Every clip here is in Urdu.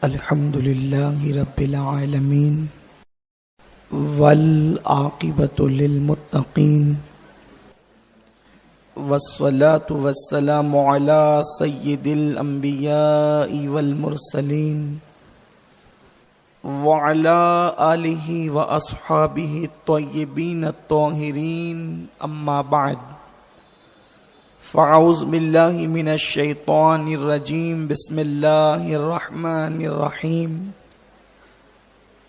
الحمد للہ رب العالمین والعاقبۃ للمتقین والصلاة والسلام علی سید الانبیاء والمرسلین وعلی آلہ واصحابہ الطیبین الطاہرین اما بعد فاعوذ باللہ من الشیطان الرجیم بسم اللہ الرحمن الرحیم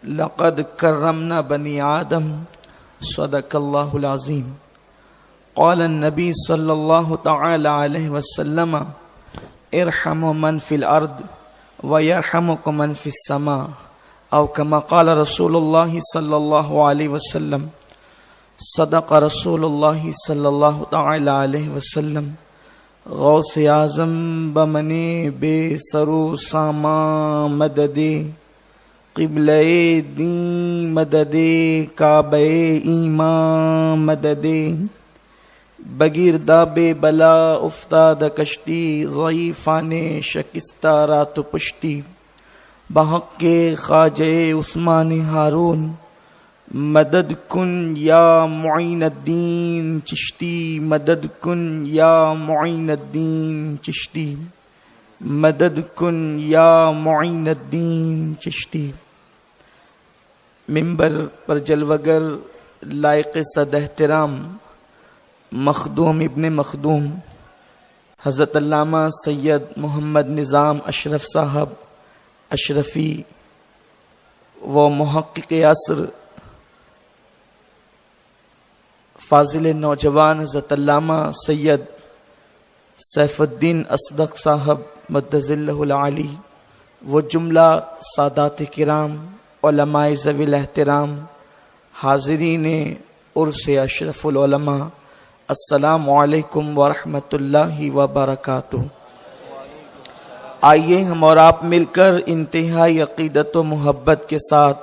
لقد کرمنا بنی آدم صدق اللہ العظیم قال النبی صلی اللہ تعالی علیہ وسلم ارحموا من فی الارض ویرحمکم من فی السماء او کما قال رسول اللہ صلی اللہ علیہ وسلم صدق رسول اللہ صلی اللہ تعالی علیہ وسلم غوث اعظم بمنے بے سرو ساما مدد قبلہ دین مدد کعبہ ایمان مدد بگیردہ بے بلا افتاد کشتی ضعیفان شکستہ رات پشتی بحق کے خواجہ عثمان ہارون مدد کن یا معین الدین چشتی مدد کن یا معین الدین چشتی مدد کن یا معین الدین چشتی۔ ممبر پر جلوگر لائق صد احترام مخدوم ابن مخدوم حضرت علامہ سید محمد نظام اشرف صاحب اشرفی و محقق عصر فاضل نوجوان حضرت علامہ سید سیف الدین اصدق صاحب مدظ اللہ العالی وہ جملہ سادات کرام علماء ذوی الاحترام حاضرین عرس اشرف العلماء السلام علیکم ورحمۃ اللہ وبرکاتہ۔ آئیے ہم اور آپ مل کر انتہائی عقیدت و محبت کے ساتھ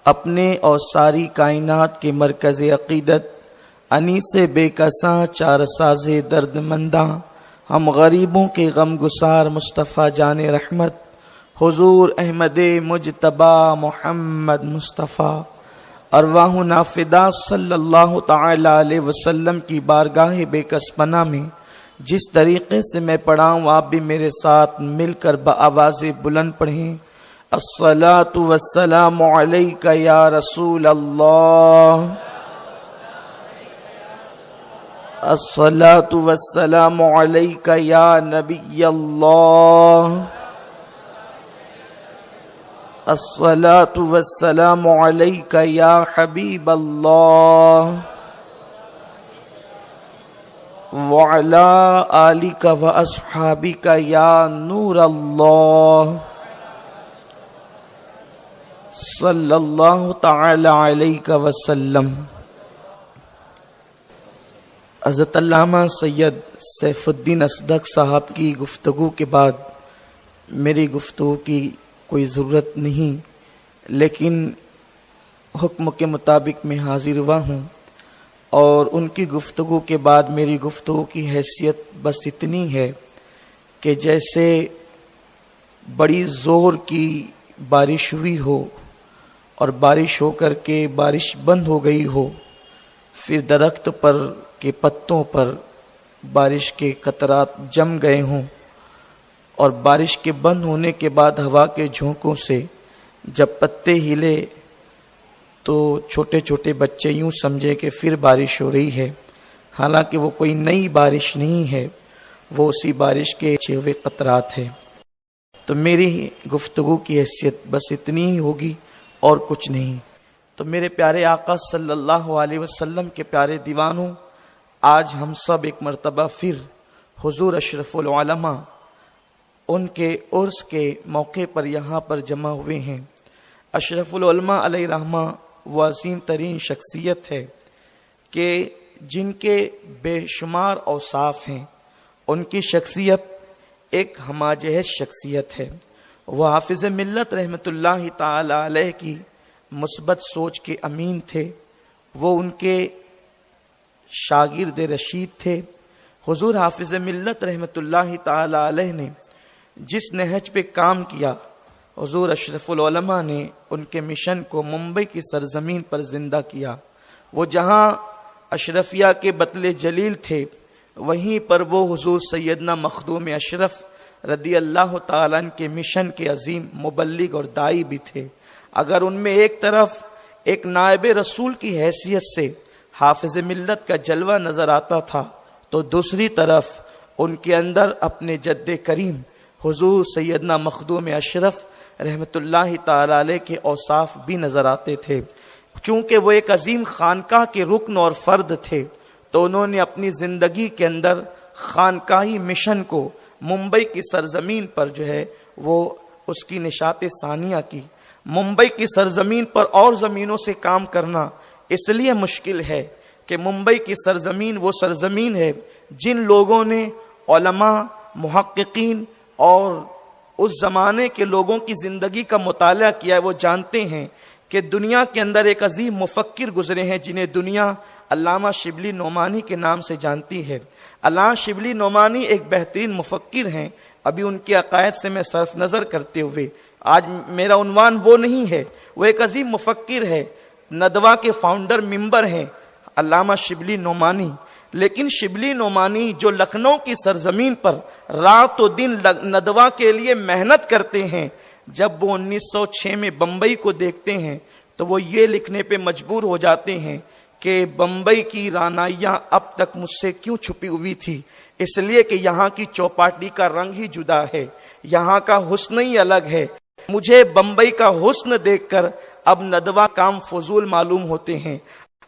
اپنے اور ساری کائنات کے مرکز عقیدت انیس بے کساں چار ساز درد منداں ہم غریبوں کے غم گسار مصطفیٰ جان رحمت حضور احمد مجتبی محمد مصطفیٰ ارواحنا فدا صلی اللہ تعالی علیہ وسلم کی بارگاہ بے کس پناہ میں جس طریقے سے میں پڑھاؤں آپ بھی میرے ساتھ مل کر بآواز بلند پڑھیں۔ الصلاۃ والسلام علیک یا رسول اللہ، الصلاۃ والسلام علیک یا نبی اللہ، الصلاۃ والسلام علیک یا حبیب اللہ وعلی آلک واصحابک یا نور اللہ صلی اللہ تعالی علیہ وسلم۔ حضرت علامہ سید سیف الدین اصدق صاحب کی گفتگو کے بعد میری گفتگو کی کوئی ضرورت نہیں، لیکن حکم کے مطابق میں حاضر ہوا ہوں اور ان کی گفتگو کے بعد میری گفتگو کی حیثیت بس اتنی ہے کہ جیسے بڑی زور کی بارش ہوئی ہو اور بارش ہو کر کے بارش بند ہو گئی ہو، پھر درخت پر کے پتوں پر بارش کے قطرات جم گئے ہوں اور بارش کے بند ہونے کے بعد ہوا کے جھونکوں سے جب پتے ہلے تو چھوٹے چھوٹے بچے یوں سمجھے کہ پھر بارش ہو رہی ہے، حالانکہ وہ کوئی نئی بارش نہیں ہے، وہ اسی بارش کے اچھے ہوئے قطرات ہے۔ تو میری گفتگو کی حیثیت بس اتنی ہی ہوگی اور کچھ نہیں۔ تو میرے پیارے آقا صلی اللہ علیہ وسلم کے پیارے دیوانوں، آج ہم سب ایک مرتبہ پھر حضور اشرف العلماء ان کے عرس کے موقع پر یہاں پر جمع ہوئے ہیں۔ اشرف العلماء علیہ رحمہ وہ عظیم ترین شخصیت ہے کہ جن کے بے شمار اوصاف ہیں، ان کی شخصیت ایک ہماجہت شخصیت ہے۔ وہ حافظ ملت رحمت اللہ تعالی علیہ کی مثبت سوچ کے امین تھے، وہ ان کے شاگرد رشید تھے۔ حضور حافظ ملت رحمت اللہ تعالی علیہ نے جس نہج پہ کام کیا حضور اشرف العلماء نے ان کے مشن کو ممبئی کی سرزمین پر زندہ کیا۔ وہ جہاں اشرفیہ کے بطل جلیل تھے، وہیں پر وہ حضور سیدنا مخدوم اشرف رضی اللہ تعالیٰ عنہ کے مشن کے عظیم مبلغ اور داعی بھی تھے۔ اگر ان میں ایک طرف ایک نائب رسول کی حیثیت سے حافظ ملت کا جلوہ نظر آتا تھا، تو دوسری طرف ان کے اندر اپنے جد کریم حضور سیدنا مخدوم اشرف رحمت اللہ تعالی علیہ کے اوصاف بھی نظر آتے تھے۔ کیونکہ وہ ایک عظیم خانقاہ کے رکن اور فرد تھے، تو انہوں نے اپنی زندگی کے اندر خانقاہی مشن کو ممبئی کی سرزمین پر جو ہے وہ اس کی نشاط ثانیہ کی۔ ممبئی کی سرزمین پر اور زمینوں سے کام کرنا اس لیے مشکل ہے کہ ممبئی کی سرزمین وہ سرزمین ہے جن لوگوں نے علماء، محققین اور اس زمانے کے لوگوں کی زندگی کا مطالعہ کیا ہے، وہ جانتے ہیں کہ دنیا کے اندر ایک عظیم مفکر گزرے ہیں جنہیں دنیا علامہ شبلی نعمانی کے نام سے جانتی ہے۔ علامہ شبلی نعمانی ایک بہترین مفکر ہیں۔ ابھی ان کے عقائد سے میں صرف نظر کرتے ہوئے، آج میرا عنوان وہ نہیں ہے، وہ ایک عظیم مفکر ہے، ندوہ کے فاؤنڈر ممبر ہیں علامہ شبلی نعمانی۔ لیکن شبلی نعمانی جو لکھنؤ کی سرزمین پر رات و دن ندوہ کے لیے محنت کرتے ہیں، جب وہ 1906 میں بمبئی کو دیکھتے ہیں تو وہ یہ لکھنے پہ مجبور ہو جاتے ہیں کہ بمبئی کی رانائیاں اب تک مجھ سے کیوں چھپی ہوئی تھی؟ اس لیے کہ یہاں کی چوپاٹی کا رنگ ہی جدا ہے، یہاں کا حسن ہی الگ ہے۔ مجھے بمبئی کا حسن دیکھ کر اب ندوہ کام فضول معلوم ہوتے ہیں۔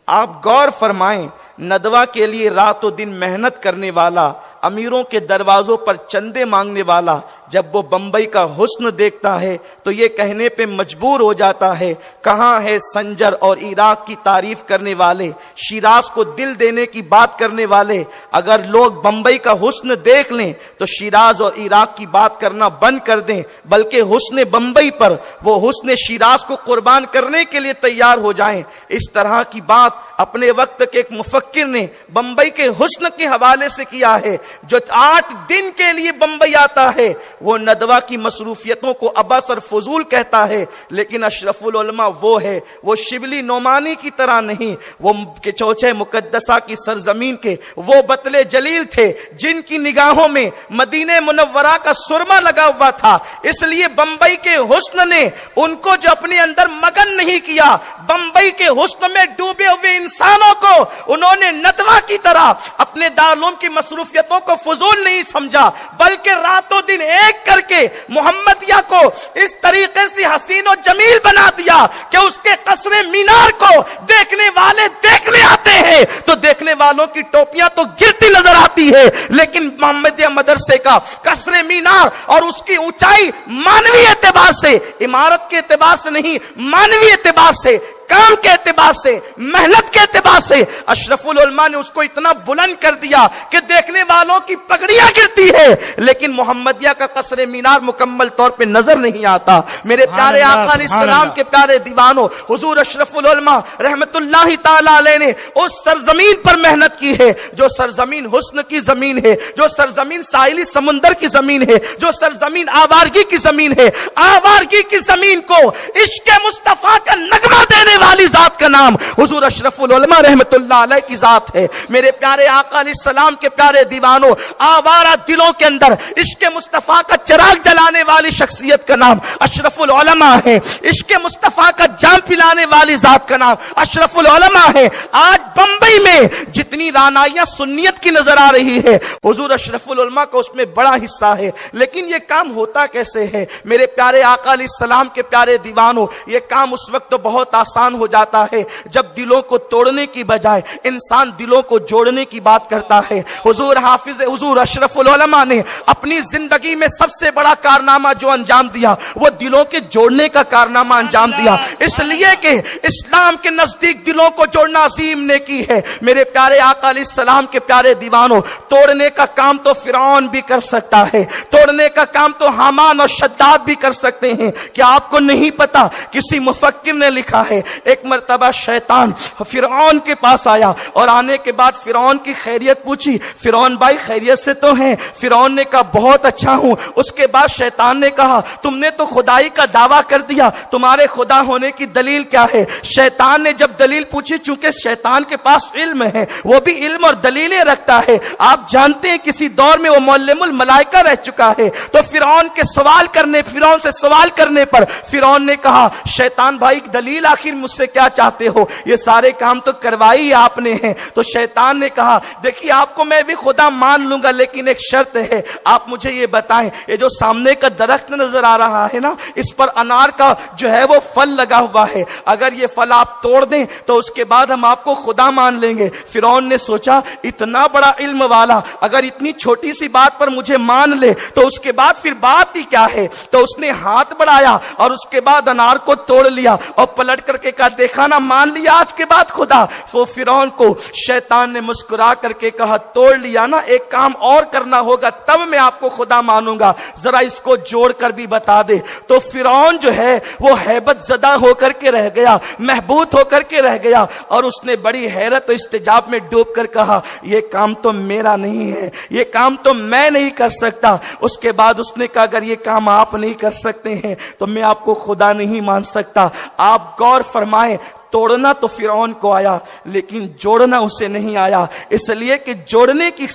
آپ غور فرمائیں، ندوہ کے لیے رات و دن محنت کرنے والا، امیروں کے دروازوں پر چندے مانگنے والا، جب وہ بمبئی کا حسن دیکھتا ہے تو یہ کہنے پہ مجبور ہو جاتا ہے، کہاں ہے سنجر اور عراق کی تعریف کرنے والے، شیراز کو دل دینے کی بات کرنے والے؟ اگر لوگ بمبئی کا حسن دیکھ لیں تو شیراز اور عراق کی بات کرنا بند کر دیں، بلکہ حسن بمبئی پر وہ حسن شیراز کو قربان کرنے کے لیے تیار ہو جائیں۔ اس طرح کی بات اپنے وقت کے ایک مفکر نے بمبئی کے حسن کے حوالے سے کیا ہے۔ جو 8 دن کے لیے بمبئی آتا ہے وہ ندوہ کی مصروفیتوں کو عبث اور فضول کہتا ہے، لیکن اشرف العلماء وہ ہے، وہ شبلی نعمانی کی طرح نہیں، وہ چوچے مقدسہ کی سرزمین کے وہ بطل جلیل تھے جن کی نگاہوں میں مدینہ منورہ کا سرما لگا ہوا تھا۔ اس لیے بمبئی کے حسن نے ان کو جو اپنے اندر مگن نہیں کیا، بمبئی کے حسن میں ڈوبے ہوئے انسانوں کو انہوں نے ندوہ کی طرح اپنے دارالعلوم کی مصروفیتوں کو فضول نہیں سمجھا، بلکہ راتوں دن ایک کر کے محمدیہ کو اس طریقے سے حسین و جمیل بنا دیا کہ اس کے قصر مینار کو دیکھنے والے دیکھنے آتے ہیں تو دیکھنے والوں کی ٹوپیاں تو گرتی نظر آتی ہے، لیکن محمدیہ مدرسے کا قصر مینار اور اس کی اونچائی مانوی اعتبار سے، عمارت کے اعتبار سے نہیں، مانوی اعتبار سے، کام کے اعتبار سے، محنت کے اعتبار سے اشرف العلماء نے اس کو اتنا بلند کر دیا کہ دیکھنے والوں کی پگڑیاں گرتی ہے، لیکن محمدیہ کا قصر مینار مکمل طور پہ نظر نہیں آتا۔ میرے پیارے آقا علیہ السلام کے پیارے دیوانوں، حضور اشرف العلماء رحمت اللہ تعالی علیہ نے اس سرزمین پر محنت کی ہے جو سرزمین حسن کی زمین ہے، جو سرزمین ساحلی سمندر کی زمین ہے، جو سرزمین آوارگی کی زمین ہے۔ آوارگی کی زمین کو عشق مصطفیٰ کا نغمہ دینے والی ذات کا نام حضور اشرف العلماء رحمت اللہ علیہ کی ذات ہے۔ میرے پیارے آقا علیہ السلام کے پیارے دیوانوں، آوارہ دلوں کے اندر عشق مصطفیٰ کا چراغ جلانے والی شخصیت کا نام اشرف العلماء ہے، عشق مصطفیٰ کا جام پلانے والی ذات کا نام اشرف العلماء ہے۔ آج بمبئی میں جتنی رانائیاں سنیت کی نظر آ رہی ہے، حضور اشرف العلماء کا اس میں بڑا حصہ ہے، لیکن یہ کام ہوتا کیسے ہے؟ میرے پیارے آقا علیہ السلام کے پیارے دیوانوں، یہ کام اس وقت تو بہت آسان ہو جاتا ہے جب دلوں کو توڑنے کی بجائے انسان دلوں کو جوڑنے کی بات کرتا ہے۔ حضور اشرف العلماء نے اپنی زندگی میں سب سے بڑا کارنامہ جو انجام دیا وہ دلوں کے جوڑنے کا کارنامہ انجام دیا، اس لیے کہ اسلام کے نزدیک دلوں کو جوڑنا عظیم نیکی ہے۔ میرے پیارے پیارے آقا علیہ السلام کے پیارے دیوانوں، توڑنے کا کام تو فرعون بھی کر سکتا ہے، توڑنے کا کام تو حامان اور شداد بھی کر سکتے ہیں۔ کیا آپ کو نہیں پتا؟ کسی مفکر نے لکھا ہے ایک مرتبہ شیطان فرعون کے پاس آیا اور آنے کے بعد فرعون کی خیریت پوچھی۔ فرعون بھائی خیریت سے تو ہیں؟ فرعون نے کہا بہت اچھا ہوں۔ اس کے بعد شیطان نے کہا تم نے تو خدائی کا دعویٰ کر دیا، تمہارے خدا ہونے کی دلیل کیا ہے؟ شیطان نے جب دلیل پوچھی، چونکہ شیطان کے پاس علم ہے، وہ بھی علم اور دلیلیں رکھتا ہے، آپ جانتے ہیں کسی دور میں وہ معلم الملائکہ رہ چکا ہے، تو فرعون سے سوال کرنے پر فرعون نے کہا شیطان بھائی دلیل آخر مجھ سے کیا چاہتے ہو؟ یہ سارے کام تو کروائی آپ نے ہیں۔ تو شیطان نے کہا دیکھیے آپ کو میں بھی خدا مان لوں گا، لیکن ایک شرط ہے، آپ مجھے یہ بتائیں یہ جو سامنے کا درخت نظر آ رہا ہے نا، اس پر انار کا جو ہے وہ پھل لگا ہوا ہے، اگر یہ پھل آپ توڑ دیں تو اس کے بعد ہم آپ کو خدا مان لیں گے۔ فرعون نے سوچا اتنا بڑا علم والا اگر اتنی چھوٹی سی بات پر مجھے مان لے تو اس کے بعد پھر بات ہی کیا ہے؟ تو اس نے ہاتھ بڑھایا اور اس کے بعد انار کو توڑ لیا اور پلٹ کر کے کہا دیکھا نا، مان لیا آج کے بعد خدا۔ وہ فرعون کو شیطان نے مسکرا کر کے کہا توڑ لیا نا، ایک کام اور کرنا ہوگا تب میں آپ کو خدا مانوں گا، ذرا اس کو جوڑ کر بھی بتا دے۔ تو فرعون جو ہے وہ ہیبت زدہ ہو کر کے رہ گیا، محبوط ہو کر کے رہ گیا، اور اس نے بڑی حیرت و استجاب میں ڈوب کر کہا یہ کام تو میرا نہیں ہے، یہ کام تو میں نہیں کر سکتا۔ اس کے بعد اس نے کہا اگر یہ کام آپ نہیں کر سکتے ہیں تو میں آپ کو خدا نہیں مان سکتا۔ آپ غور فرمائیں، توڑنا تو فرعون کو آیا لیکن جوڑنا اسے نہیں آیا، اس لیے کہ جوڑنے کی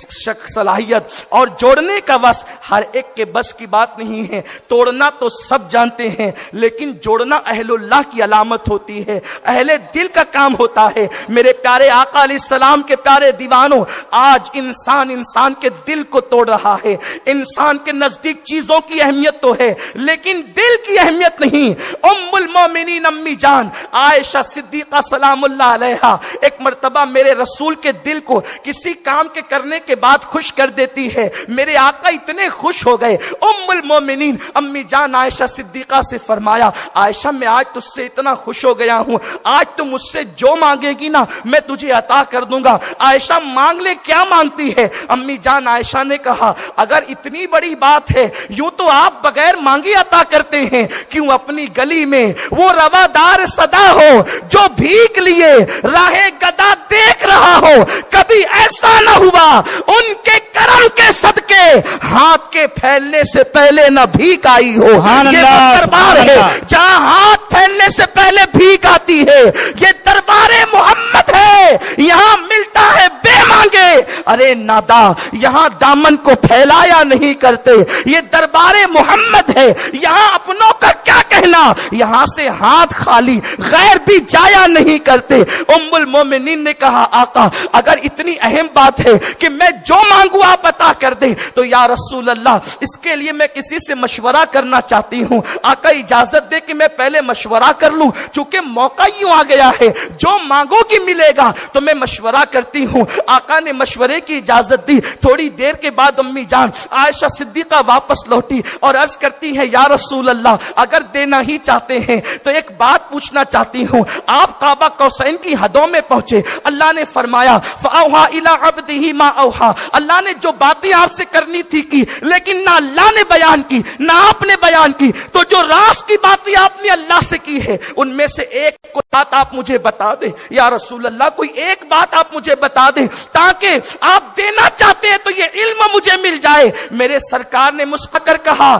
صلاحیت اور جوڑنے کا بس ہر ایک کے بس کی بات نہیں ہے۔ توڑنا تو سب جانتے ہیں لیکن جوڑنا اہل اللہ کی علامت ہوتی ہے، اہل دل کا کام ہوتا ہے۔ میرے پیارے آقا علیہ السلام کے پیارے دیوانوں، آج انسان کے دل کو توڑ رہا ہے۔ انسان کے نزدیک چیزوں کی اہمیت تو ہے لیکن دل کی اہمیت نہیں۔ ام المومنین امی جان عائشہ صدیقہ سلام اللہ علیہا ایک مرتبہ میرے رسول کے دل کو کسی کام کے کرنے کے بعد خوش کر دیتی ہے۔ میرے آقا اتنے خوش ہو گئے، ام المومنین امی جان عائشہ صدیقہ سے فرمایا عائشہ میں آج تجھ سے اتنا خوش ہو گیا ہوں، آج تو مجھ سے جو مانگے گی نا میں تجھے عطا کر دوں گا۔ عائشہ مانگ لے، کیا مانگتی ہے؟ امی جان عائشہ نے کہا اگر اتنی بڑی بات ہے یوں تو آپ بغیر مانگے عطا کرتے ہیں، کیوں اپنی گلی میں وہ روادار صدا ہو جو بھیک لیے راہ گدا دیکھ رہا ہو، کبھی ایسا نہ ہوا ان کے کرم کے صدقے ہاتھ کے پھیلنے سے پہلے نہ بھیک آئی ہو۔ یہ دربار ہے جہاں ہاتھ پھیلنے سے پہلے بھیک آتی ہے، یہ دربار محمد ہے، یہاں ملتا ہے بے مانگے۔ ارے نادا، یہاں دامن کو پھیلایا نہیں کرتے، یہ دربار محمد ہے، یہاں اپنوں کا کیا کہنا، یہاں سے ہاتھ خالی غیر بھی جایا نہیں کرتے۔ ام المومنین نے کہا آقا اگر اتنی اہم بات ہے کہ میں جو مانگوں آپ عطا کر دیں تو یا رسول اللہ اس کے لیے میں کسی سے مشورہ کرنا چاہتی ہوں، آقا اجازت دے کہ میں پہلے مشورہ کر لوں، چونکہ موقع یوں آ گیا ہے جو مانگو گی ملے گا، تو میں مشورہ کرتی ہوں۔ آقا نے مشورے کی اجازت دی۔ تھوڑی دیر کے بعد امی جان عائشہ صدیقہ واپس لوٹی اور عرض کرتی ہے یا رسول اللہ اگر دینا ہی چاہتے ہیں تو ایک بات پوچھنا چاہتی ہوں۔ آپ کعبہ قوسین کی حدوں میں پہنچے، اللہ نے فرمایا فَأَوْحَا إِلَىٰ عَبْدِهِ مَا أَوْحَا، اللہ نے جو باتیں آپ سے کرنی تھی کی، لیکن نہ اللہ نے بیان کی نہ آپ نے بیان کی، تو جو راز کی باتیں آپ نے اللہ سے کی ہے ان میں سے ایک کوئی بات آپ مجھے بتا دیں یا رسول اللہ، کوئی ایک بات آپ مجھے بتا دیں تاکہ آپ دینا چاہتے ہیں تو یہ علم مجھے مل جائے۔ میرے سرکار نے مسکرا کر کہا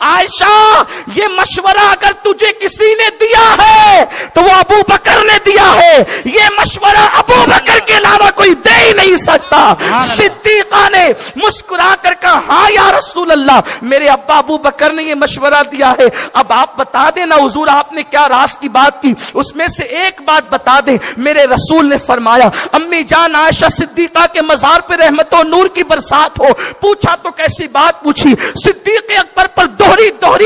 عائشہ یہ مشورہ اگر تجھے کسی نے دیا ہے تو وہ ابو بکر نے دیا ہے، یہ مشورہ ابو بکر کے علاوہ کوئی دے ہی نہیں سکتا۔ صدیقہ نے مسکرا کر کہا ہاں یا رسول اللہ میرے ابا ابو بکر نے یہ مشورہ دیا ہے، اب آپ بتا دیں نا حضور آپ نے کیا راز کی بات کی، اس میں سے ایک بات بتا دیں۔ میرے رسول نے فرمایا امی جان عائشہ صدیقہ کے مزار پہ رحمت و نور کی برسات ہو۔ پوچھا تو کیسی بات پوچھی، صدیق اکبر پر دوہری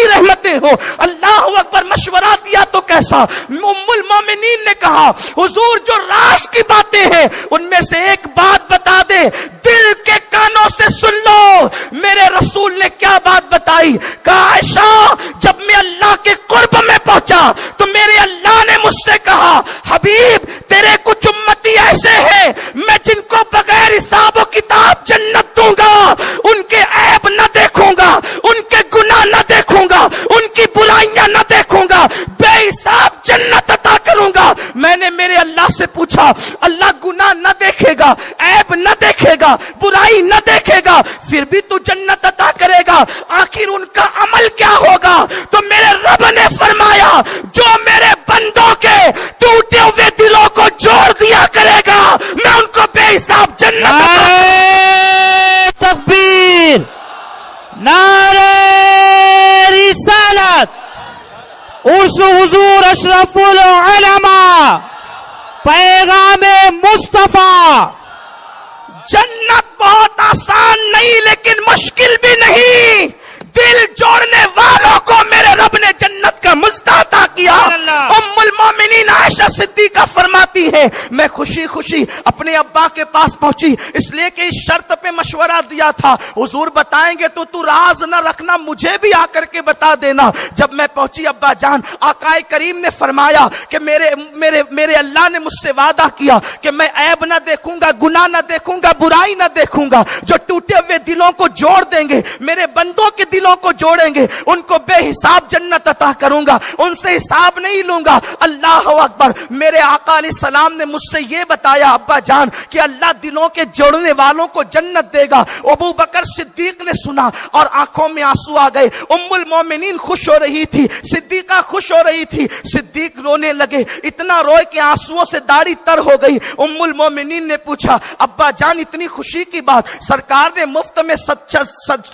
رحمتیں ہو، اللہ اکبر، مشورہ دیا تو کیسا۔ ام المومنین نے کہا حضور جو راز کی باتیں ہیں ان میں سے ایک بات بتا دے، دل کے کانوں سے سن لو۔ میرے رسول نے کیا بات بتائی، کہا عائشہ جب میں اللہ کے قرب میں پہنچا تو میرے اللہ نے مجھ سے کہا حبیب تیرے کچھ امتی ایسے ہیں میں جن گا، برائی نہ دیکھے گا، پھر بھی تو جنت عطا کرے گا، آخر ان کا عمل کیا ہوگا؟ تو میرے رب نے فرمایا جو میرے بندوں کے ٹوٹے ہوئے دلوں کو جوڑ دیا کرے گا میں ان کو بے حساب جنت عطا کروں گا۔ نعرہ تکبیر، نعرہ رسالت، عرس حضور اشرف العلماء، پیغام مصطفیٰ۔ جنت بہت آسان نہیں لیکن مشکل بھی نہیں، دل جوڑنے والوں کو میرے رب نے جنت کا مزد عطا کیا۔ ام المومنین عائشہ صدیقہ فرماتی ہے میں خوشی خوشی اپنے ابا کے پاس پہنچی، اس لیے کہ اس شرط پہ مشورہ دیا تھا حضور بتائیں گے تو راز نہ رکھنا، مجھے بھی آ کر کے بتا دینا۔ جب میں پہنچی ابا جان، آقائے کریم نے فرمایا کہ میرے اللہ نے مجھ سے وعدہ کیا کہ میں عیب نہ دیکھوں گا، گناہ نہ دیکھوں گا، برائی نہ دیکھوں گا، جو ٹوٹے ہوئے دلوں کو جوڑ دیں گے، میرے بندوں کے دلوں کو جوڑیں گے، ان کو بے حساب جنت عطا کروں گا، ان سے حساب نہیں لوں گا۔ اللہ اکبر، میرے آقا علیہ السلام نے مجھ سے یہ بتایا ابا جان کہ اللہ دلوں کے جوڑنے والوں کو جنت دے گا۔ ابو بکر صدیق نے سنا اور آنکھوں میں آنسو آ گئے، ام المومنین خوش ہو رہی تھی، صدیقہ خوش ہو رہی تھی، صدیق رونے لگے، اتنا روئے کہ آنسوؤں سے داڑھی تر ہو گئی۔ ام المومنین نے پوچھا ابا جان اتنی خوشی کی بات، سرکار نے مفت میں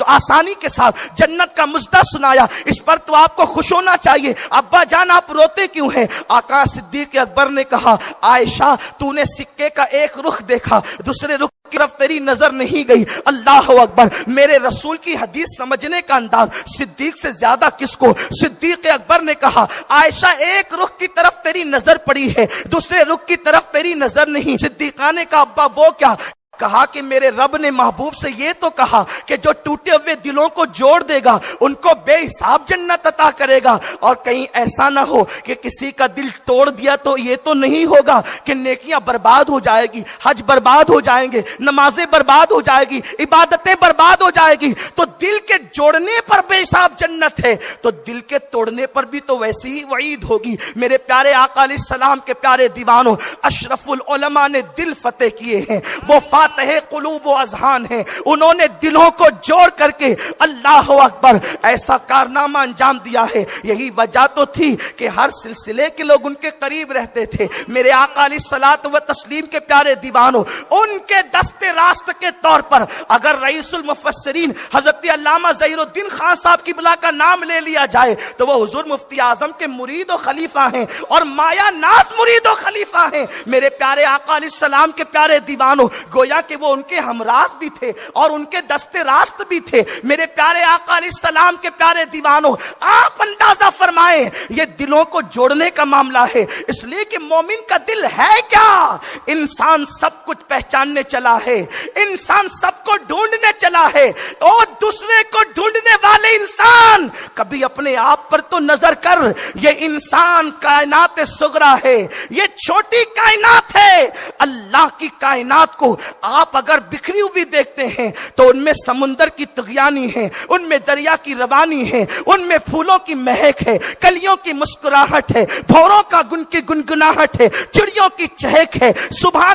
آسانی کے ساتھ جنت کا مزدہ سنایا، اس پر تو آپ کو خوش ہونا چاہیے، ابا جان آپ روتے کیوں ہیں؟ آقا صدیق اکبر نے کہا عائشہ تو نے سکے کا ایک رخ دیکھا، دوسرے رخ کی طرف تیری نظر نہیں گئی۔ اللہ اکبر، میرے رسول کی حدیث سمجھنے کا انداز صدیق سے زیادہ کس کو؟ صدیق اکبر نے کہا عائشہ ایک رخ کی طرف تیری نظر پڑی ہے، دوسرے رخ کی طرف تیری نظر نہیں۔ صدیقہ نے کہا ابا وہ کیا؟ کہا کہ میرے رب نے محبوب سے یہ تو کہا کہ جو ٹوٹے ہوئے دلوں کو جوڑ دے گا ان کو بے حساب جنت عطا کرے گا، اور کہیں ایسا نہ ہو کہ کسی کا دل توڑ دیا تو یہ تو نہیں ہوگا کہ نیکیاں برباد ہو جائے گی، حج برباد ہو جائیں گے، نمازیں برباد ہو جائے گی، عبادتیں برباد ہو جائے گی۔ تو دل کے جوڑنے پر بے حساب جنت ہے، تو دل کے توڑنے پر بھی تو ویسی ہی وعید ہوگی۔ میرے پیارے آقا علیہ السلام کے پیارے دیوانوں، اشرف العلماء نے دل فتح کیے ہیں، وہ فاتح قلوب و اذہان ہیں، انہوں نے دلوں کو جوڑ کر کے اللہ اکبر ایسا کارنامہ انجام دیا ہے۔ یہی وجہ تو تھی کہ ہر سلسلے کے لوگ ان کے قریب رہتے تھے۔ میرے آقا علیہ الصلوۃ و تسلیم کے پیارے دیوانوں، ان کے دست راست کے طور پر اگر رئیس المفسرین حضرت علامہ ظہیر الدین خان صاحب کی بلا کا نام لے لیا جائے تو وہ حضور مفتی اعظم کے مرید و خلیفہ ہیں اور مایا ناز مرید و خلیفہ ہیں۔ میرے پیارے آقا علیہ السلام کے پیارے دیوانوں، گویا کہ وہ ان کے ہمراز بھی تھے اور ان کے دست راست بھی تھے۔ میرے پیارے آقا علیہ السلام کے پیارے دیوانوں، آپ اندازہ فرمائیں یہ دلوں کو جوڑنے کا معاملہ ہے، اس لیے کہ مومن کا دل ہے کیا؟ انسان سب کچھ پہچاننے چلا ہے، انسان سب کو ڈھونڈنے چلا ہے، اور دوسرے کو ڈھونڈنے والے انسان کبھی اپنے آپ پر تو نظر کر، یہ انسان کائنات صغرا ہے، یہ چھوٹی کائنات ہے۔ اللہ کی کائنات کو آپ اگر بکھری ہوئی دیکھتے ہیں تو ان میں سمندر کی طغیانی ہے، ان میں دریا کی روانی ہے، ان میں پھولوں کی مہک ہے، کلیوں کی مسکراہٹ ہے، بھوروں کا گنگناہٹ ہے، چڑیوں کی چہک ہے، صبح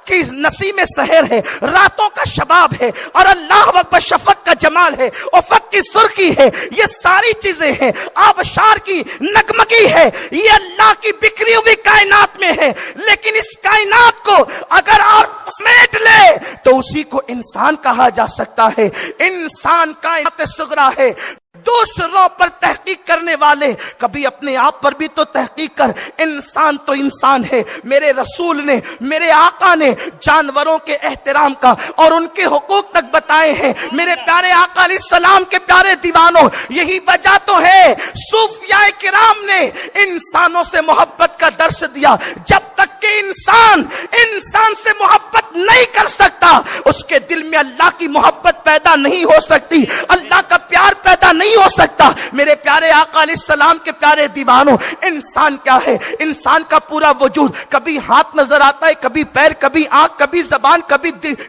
کی نسیم سحر ہے، راتوں کا شباب ہے، اور اللہ اکبر شفق کا جمال ہے، افق کی سرخی ہے، یہ ساری چیزیں ہیں، آبشار کی نگمگی ہے، یہ اللہ کی بکھری ہوئی کائنات میں ہے۔ لیکن اس کائنات کو اگر آپ سمیٹ لے تو اسی کو انسان کہا جا سکتا ہے۔ انسان کائنات صغرا ہے، دوسروں پر تحقیق کرنے والے کبھی اپنے آپ پر بھی تو تحقیق کر، انسان تو انسان ہے۔ میرے رسول نے، میرے آقا نے جانوروں کے احترام کا اور ان کے حقوق تک بتائے ہیں۔ میرے پیارے آقا علیہ السلام کے پیارے دیوانوں، یہی وجہ تو ہے صوفیاء کرام نے انسانوں سے محبت کا درس دیا۔ جب تک کہ انسان سے محبت نہیں کر سکتا، اس کے دل میں اللہ کی محبت پیدا نہیں ہو سکتی، اللہ کا پیار پیدا پیدا نہیں ہو سکتا۔ میرے پیارے آقا علیہ السلام کے پیارے دیوانوں، انسان کیا ہے؟ انسان کا پورا وجود، کبھی ہاتھ نظر آتا ہے، کبھی پیر، کبھی آنکھ، کبھی زبان،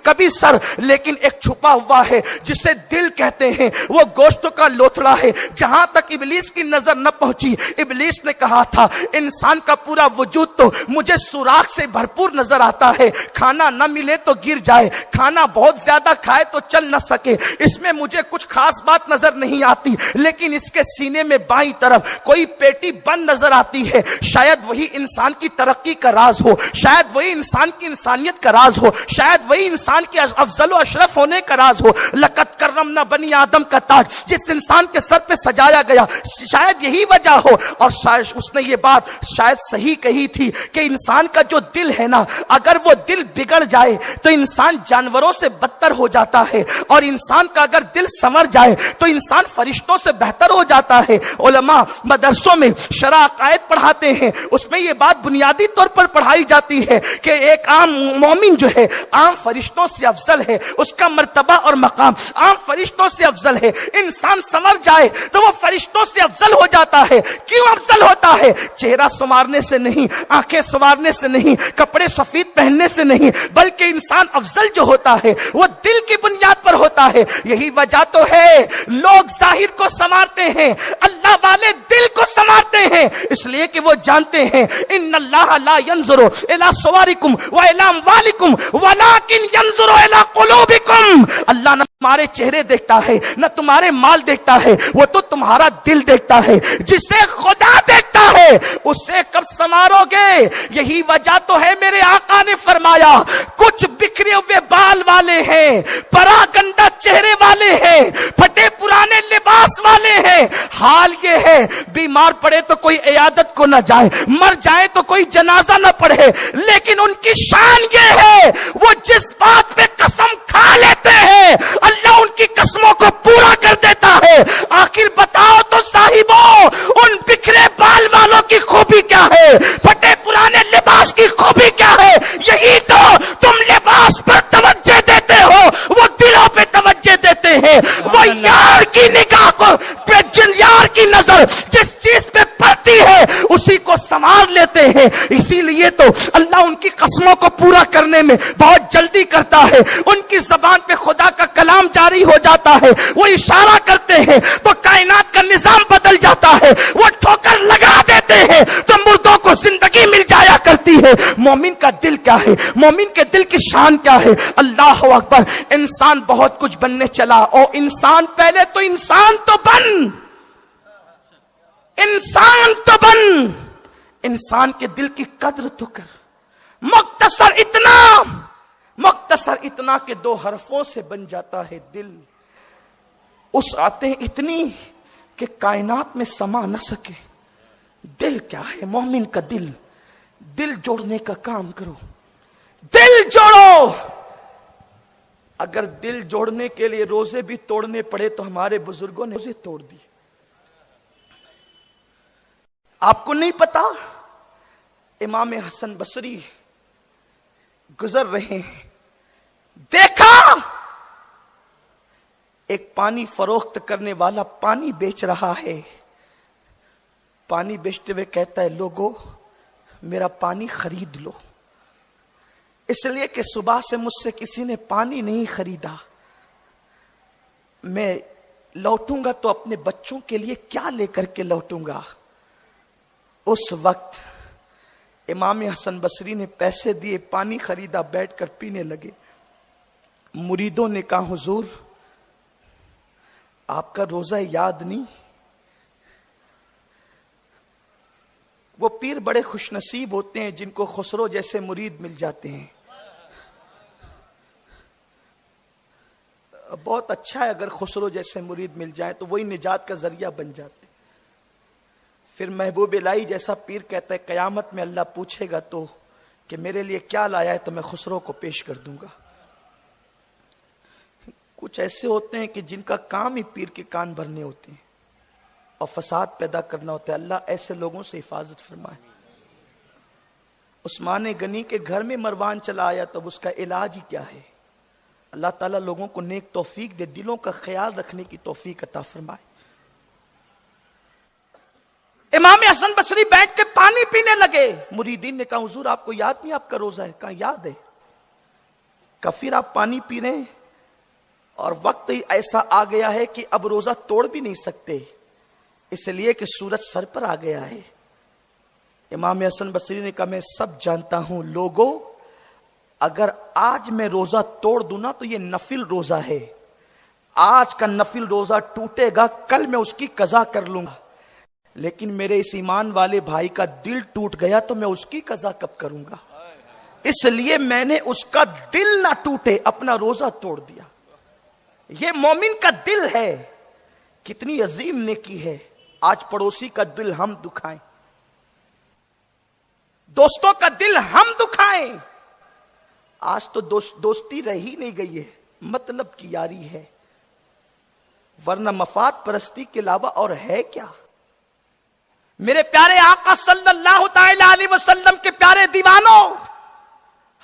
کبھی سر، لیکن ایک چھپا ہوا ہے جسے دل کہتے ہیں، وہ گوشتوں کا لوتھڑا ہے۔ جہاں تک ابلیس کی نظر نہ پہنچی، ابلیس نے کہا تھا انسان کا پورا وجود تو مجھے سوراخ سے بھرپور نظر آتا ہے، کھانا نہ ملے تو گر جائے، کھانا بہت زیادہ کھائے تو چل نہ سکے، اس میں مجھے کچھ خاص بات نظر نہیں آتی، لیکن اس کے سینے میں بائیں طرف کوئی پیٹی بند نظر آتی ہے، شاید وہی انسان کی ترقی کا راز ہو، شاید وہی انسان کی انسانیت کا راز ہو، شاید وہی انسان کے افضل و اشرف ہونے کا راز ہو۔ لقد کرمنا بنی آدم کا تاج جس انسان کے سر پہ سجایا گیا، شاید یہی وجہ ہو، اور شاید اس نے یہ بات شاید صحیح کہی تھی کہ انسان کا جو دل ہے نا، اگر وہ دل بگڑ جائے تو انسان جانوروں سے بدتر ہو جاتا ہے، اور انسان کا اگر دل سنور جائے تو انسان فرشتوں سے بہتر ہو جاتا ہے۔ علماء مدرسوں میں شرع عقائد پڑھاتے ہیں، اس میں یہ بات بنیادی طور پر پڑھائی جاتی ہے کہ ایک عام مومن جو ہے عام فرشتوں سے افضل ہے، اس کا مرتبہ اور مقام عام فرشتوں سے افضل ہے۔ انسان سنور جائے تو وہ فرشتوں سے افضل ہو جاتا ہے۔ کیوں افضل ہوتا ہے؟ چہرہ سنوارنے سے نہیں، آنکھیں سنوارنے سے نہیں، کپڑے سفید پہننے سے نہیں، بلکہ انسان افضل جو ہوتا ہے وہ دل کی بنیاد پر ہوتا ہے۔ یہی وجہ تو ہے لوگ ظاہر کو سنوارتے ہیں، اللہ والے دل کو سنوارتے ہیں، اس لیے کہ وہ جانتے ہیں ان اللہ لا ينظر الى صورکم والى اموالکم ولکن ينظر الى قلوبکم۔ اللہ نہ تمہارے چہرے دیکھتا ہے نہ تمہارے مال دیکھتا ہے، وہ تو تمہارا دل دیکھتا ہے۔ جسے خدا دیکھتا ہے اسے کب سنوارو گے؟ یہی وجہ تو ہے میرے آقا نے فرمایا کچھ بکھرے ہوئے بال والے ہیں، پرا گندا چہرے والے ہیں، پھٹے پرانے لباس والے ہیں، حال یہ ہے بیمار پڑے تو کوئی عیادت کو نہ جائے، مر جائے تو کوئی جنازہ نہ پڑھے، لیکن ان کی شان یہ ہے وہ جس بات پہ قسم کھا لیتے ہیں اللہ ان کی قسموں کو پورا کر دیتا ہے۔ آخر بتاؤ تو صاحبوں ان بکھرے بال والوں کی خوبی کیا ہے؟ پھٹے پرانے لباس کی خوبی کیا ہے؟ یہی تو تم لباس پر توجہ دیتے ہو، وہ دلوں پہ توجہ دیتے ہیں۔ وہ یار کی نگاہ کو یار کی نظر جس چیز پہ پڑتی ہے اسی کو سنوار لیتے ہیں۔ اسی لیے تو اللہ ان کی قسموں کو پورا کرنے میں بہت جلدی کرتا ہے۔ ان کی زبان پہ خدا کا کلام جاری ہو جاتا ہے، وہ اشارہ کرتے ہیں تو کائنات کا نظام بدل جاتا ہے، وہ ٹھوکر لگا دیتے ہیں تو مردوں کو زندگی مل جایا کرتی ہے۔ مومن کا دل کیا ہے؟ مومن کے دل کی شان کیا ہے؟ اللہ اکبر۔ انسان بہت کچھ بننے چلا، اور انسان پہلے تو انسان تو بن، انسان تو بن، انسان کے دل کی قدر تو کر۔ مختصر اتنا کہ 2 حرفوں سے بن جاتا ہے دل، اس آتے اتنی کہ کائنات میں سما نہ سکے۔ دل کیا ہے؟ مومن کا دل۔ دل جوڑنے کا کام کرو، دل جوڑو۔ اگر دل جوڑنے کے لیے روزے بھی توڑنے پڑے تو ہمارے بزرگوں نے روزے توڑ دی۔ آپ کو نہیں پتا امام حسن بصری گزر رہے ہیں، دیکھا ایک پانی فروخت کرنے والا پانی بیچ رہا ہے، پانی بیچتے ہوئے کہتا ہے لوگو میرا پانی خرید لو، اس لیے کہ صبح سے مجھ سے کسی نے پانی نہیں خریدا، میں لوٹوں گا تو اپنے بچوں کے لیے کیا لے کر کے لوٹوں گا۔ اس وقت امام حسن بصری نے پیسے دیے، پانی خریدا، بیٹھ کر پینے لگے۔ مریدوں نے کہا حضور آپ کا روزہ یاد نہیں؟ وہ پیر بڑے خوش نصیب ہوتے ہیں جن کو خسرو جیسے مرید مل جاتے ہیں۔ بہت اچھا ہے اگر خسرو جیسے مرید مل جائے تو وہی نجات کا ذریعہ بن جاتے۔ پھر محبوب الہی جیسا پیر کہتا ہے قیامت میں اللہ پوچھے گا تو کہ میرے لیے کیا لایا ہے، تو میں خسرو کو پیش کر دوں گا۔ کچھ ایسے ہوتے ہیں کہ جن کا کام ہی پیر کے کان بھرنے ہوتے ہیں اور فساد پیدا کرنا ہوتا ہے۔ اللہ ایسے لوگوں سے حفاظت فرمائے۔ عثمان غنی کے گھر میں مروان چلا آیا تب اس کا علاج ہی کیا ہے؟ اللہ تعالیٰ لوگوں کو نیک توفیق دے، دلوں کا خیال رکھنے کی توفیق عطا فرمائے۔ امام حسن بصری بیٹھ کے پانی پینے لگے. مریدین نے کہا حضور آپ کو یاد نہیں آپ کا روزہ ہے؟ کہا یاد ہے. کہ پھر آپ پانی پی رہے ہیں اور وقت ایسا آ گیا ہے کہ اب روزہ توڑ بھی نہیں سکتے اس لیے کہ سورج سر پر آ گیا ہے. امام حسن بصری نے کہا میں سب جانتا ہوں لوگوں، اگر آج میں روزہ توڑ دوں نا تو یہ نفل روزہ ہے، آج کا نفل روزہ ٹوٹے گا، کل میں اس کی قضا کر لوں گا، لیکن میرے اس ایمان والے بھائی کا دل ٹوٹ گیا تو میں اس کی قضا کب کروں گا؟ اس لیے میں نے اس کا دل نہ ٹوٹے اپنا روزہ توڑ دیا. یہ مومن کا دل ہے. کتنی عظیم نیکی ہے. آج پڑوسی کا دل ہم دکھائیں، دوستوں کا دل ہم دکھائیں. آج تو دوستی رہی نہیں گئی ہے، مطلب کی یاری ہے، ورنہ مفاد پرستی کے علاوہ اور ہے کیا؟ میرے پیارے آقا صلی اللہ تعالی علیہ وسلم کے پیارے دیوانوں،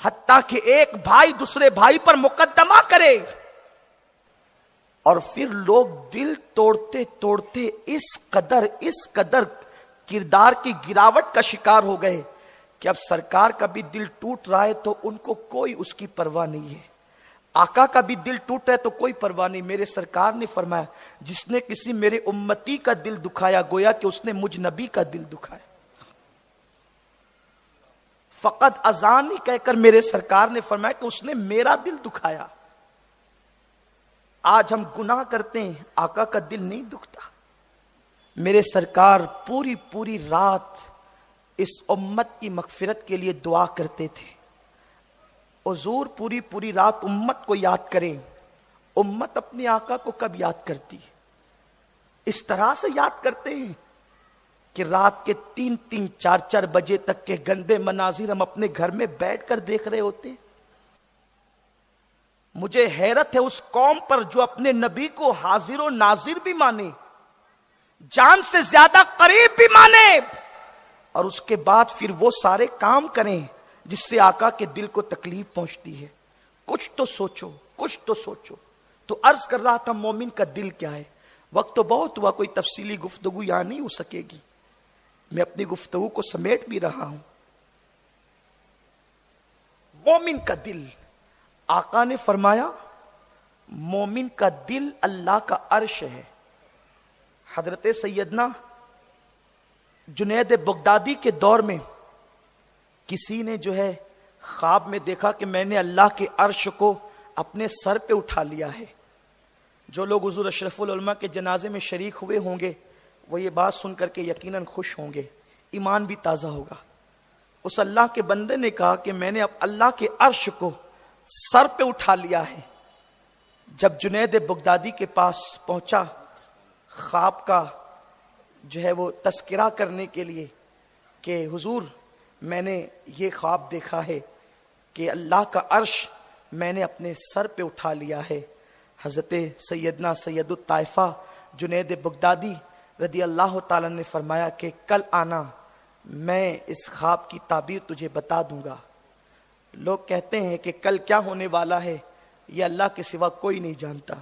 حتیٰ کہ ایک بھائی دوسرے بھائی پر مقدمہ کرے اور پھر لوگ دل توڑتے توڑتے اس قدر کردار کی گراوٹ کا شکار ہو گئے کہ اب سرکار کا بھی دل ٹوٹ رہا ہے تو ان کو کوئی اس کی پرواہ نہیں ہے. آقا کا بھی دل ٹوٹ رہا ہے تو کوئی پرواہ نہیں. میرے سرکار نے فرمایا جس نے کسی میرے امتی کا دل دکھایا گویا کہ اس نے مجھ نبی کا دل دکھایا. فقط اذان ہی کہہ کر میرے سرکار نے فرمایا کہ اس نے میرا دل دکھایا. آج ہم گناہ کرتے ہیں، آقا کا دل نہیں دکھتا. میرے سرکار پوری رات اس امت کی مغفرت کے لیے دعا کرتے تھے. حضور پوری رات امت کو یاد کریں. امت اپنے آقا کو کب یاد کرتی؟ اس طرح سے یاد کرتے ہیں کہ رات کے 3-4 بجے تک کے گندے مناظر ہم اپنے گھر میں بیٹھ کر دیکھ رہے ہوتے ہیں. مجھے حیرت ہے اس قوم پر جو اپنے نبی کو حاضر و ناظر بھی مانے، جان سے زیادہ قریب بھی مانے، اور اس کے بعد پھر وہ سارے کام کریں جس سے آقا کے دل کو تکلیف پہنچتی ہے. کچھ تو سوچو. تو عرض کر رہا تھا مومن کا دل کیا ہے. وقت تو بہت ہوا، کوئی تفصیلی گفتگو یہاں نہیں ہو سکے گی. میں اپنی گفتگو کو سمیٹ بھی رہا ہوں. مومن کا دل، آقا نے فرمایا مومن کا دل اللہ کا عرش ہے. حضرت سیدنا جنید بغدادی کے دور میں کسی نے جو ہے خواب میں دیکھا کہ میں نے اللہ کے عرش کو اپنے سر پہ اٹھا لیا ہے. جو لوگ حضور اشرف العلماء کے جنازے میں شریک ہوئے ہوں گے وہ یہ بات سن کر کے یقیناً خوش ہوں گے، ایمان بھی تازہ ہوگا. اس اللہ کے بندے نے کہا کہ میں نے اب اللہ کے عرش کو سر پہ اٹھا لیا ہے. جب جنید بغدادی کے پاس پہنچا خواب کا جو ہے وہ تذکرہ کرنے کے لیے کہ حضور میں نے یہ خواب دیکھا ہے کہ اللہ کا عرش میں نے اپنے سر پہ اٹھا لیا ہے. حضرت سیدنا سید الطائفہ جنید بغدادی رضی اللہ تعالیٰ نے فرمایا کہ کل آنا، میں اس خواب کی تعبیر تجھے بتا دوں گا. لوگ کہتے ہیں کہ کل کیا ہونے والا ہے یہ اللہ کے سوا کوئی نہیں جانتا.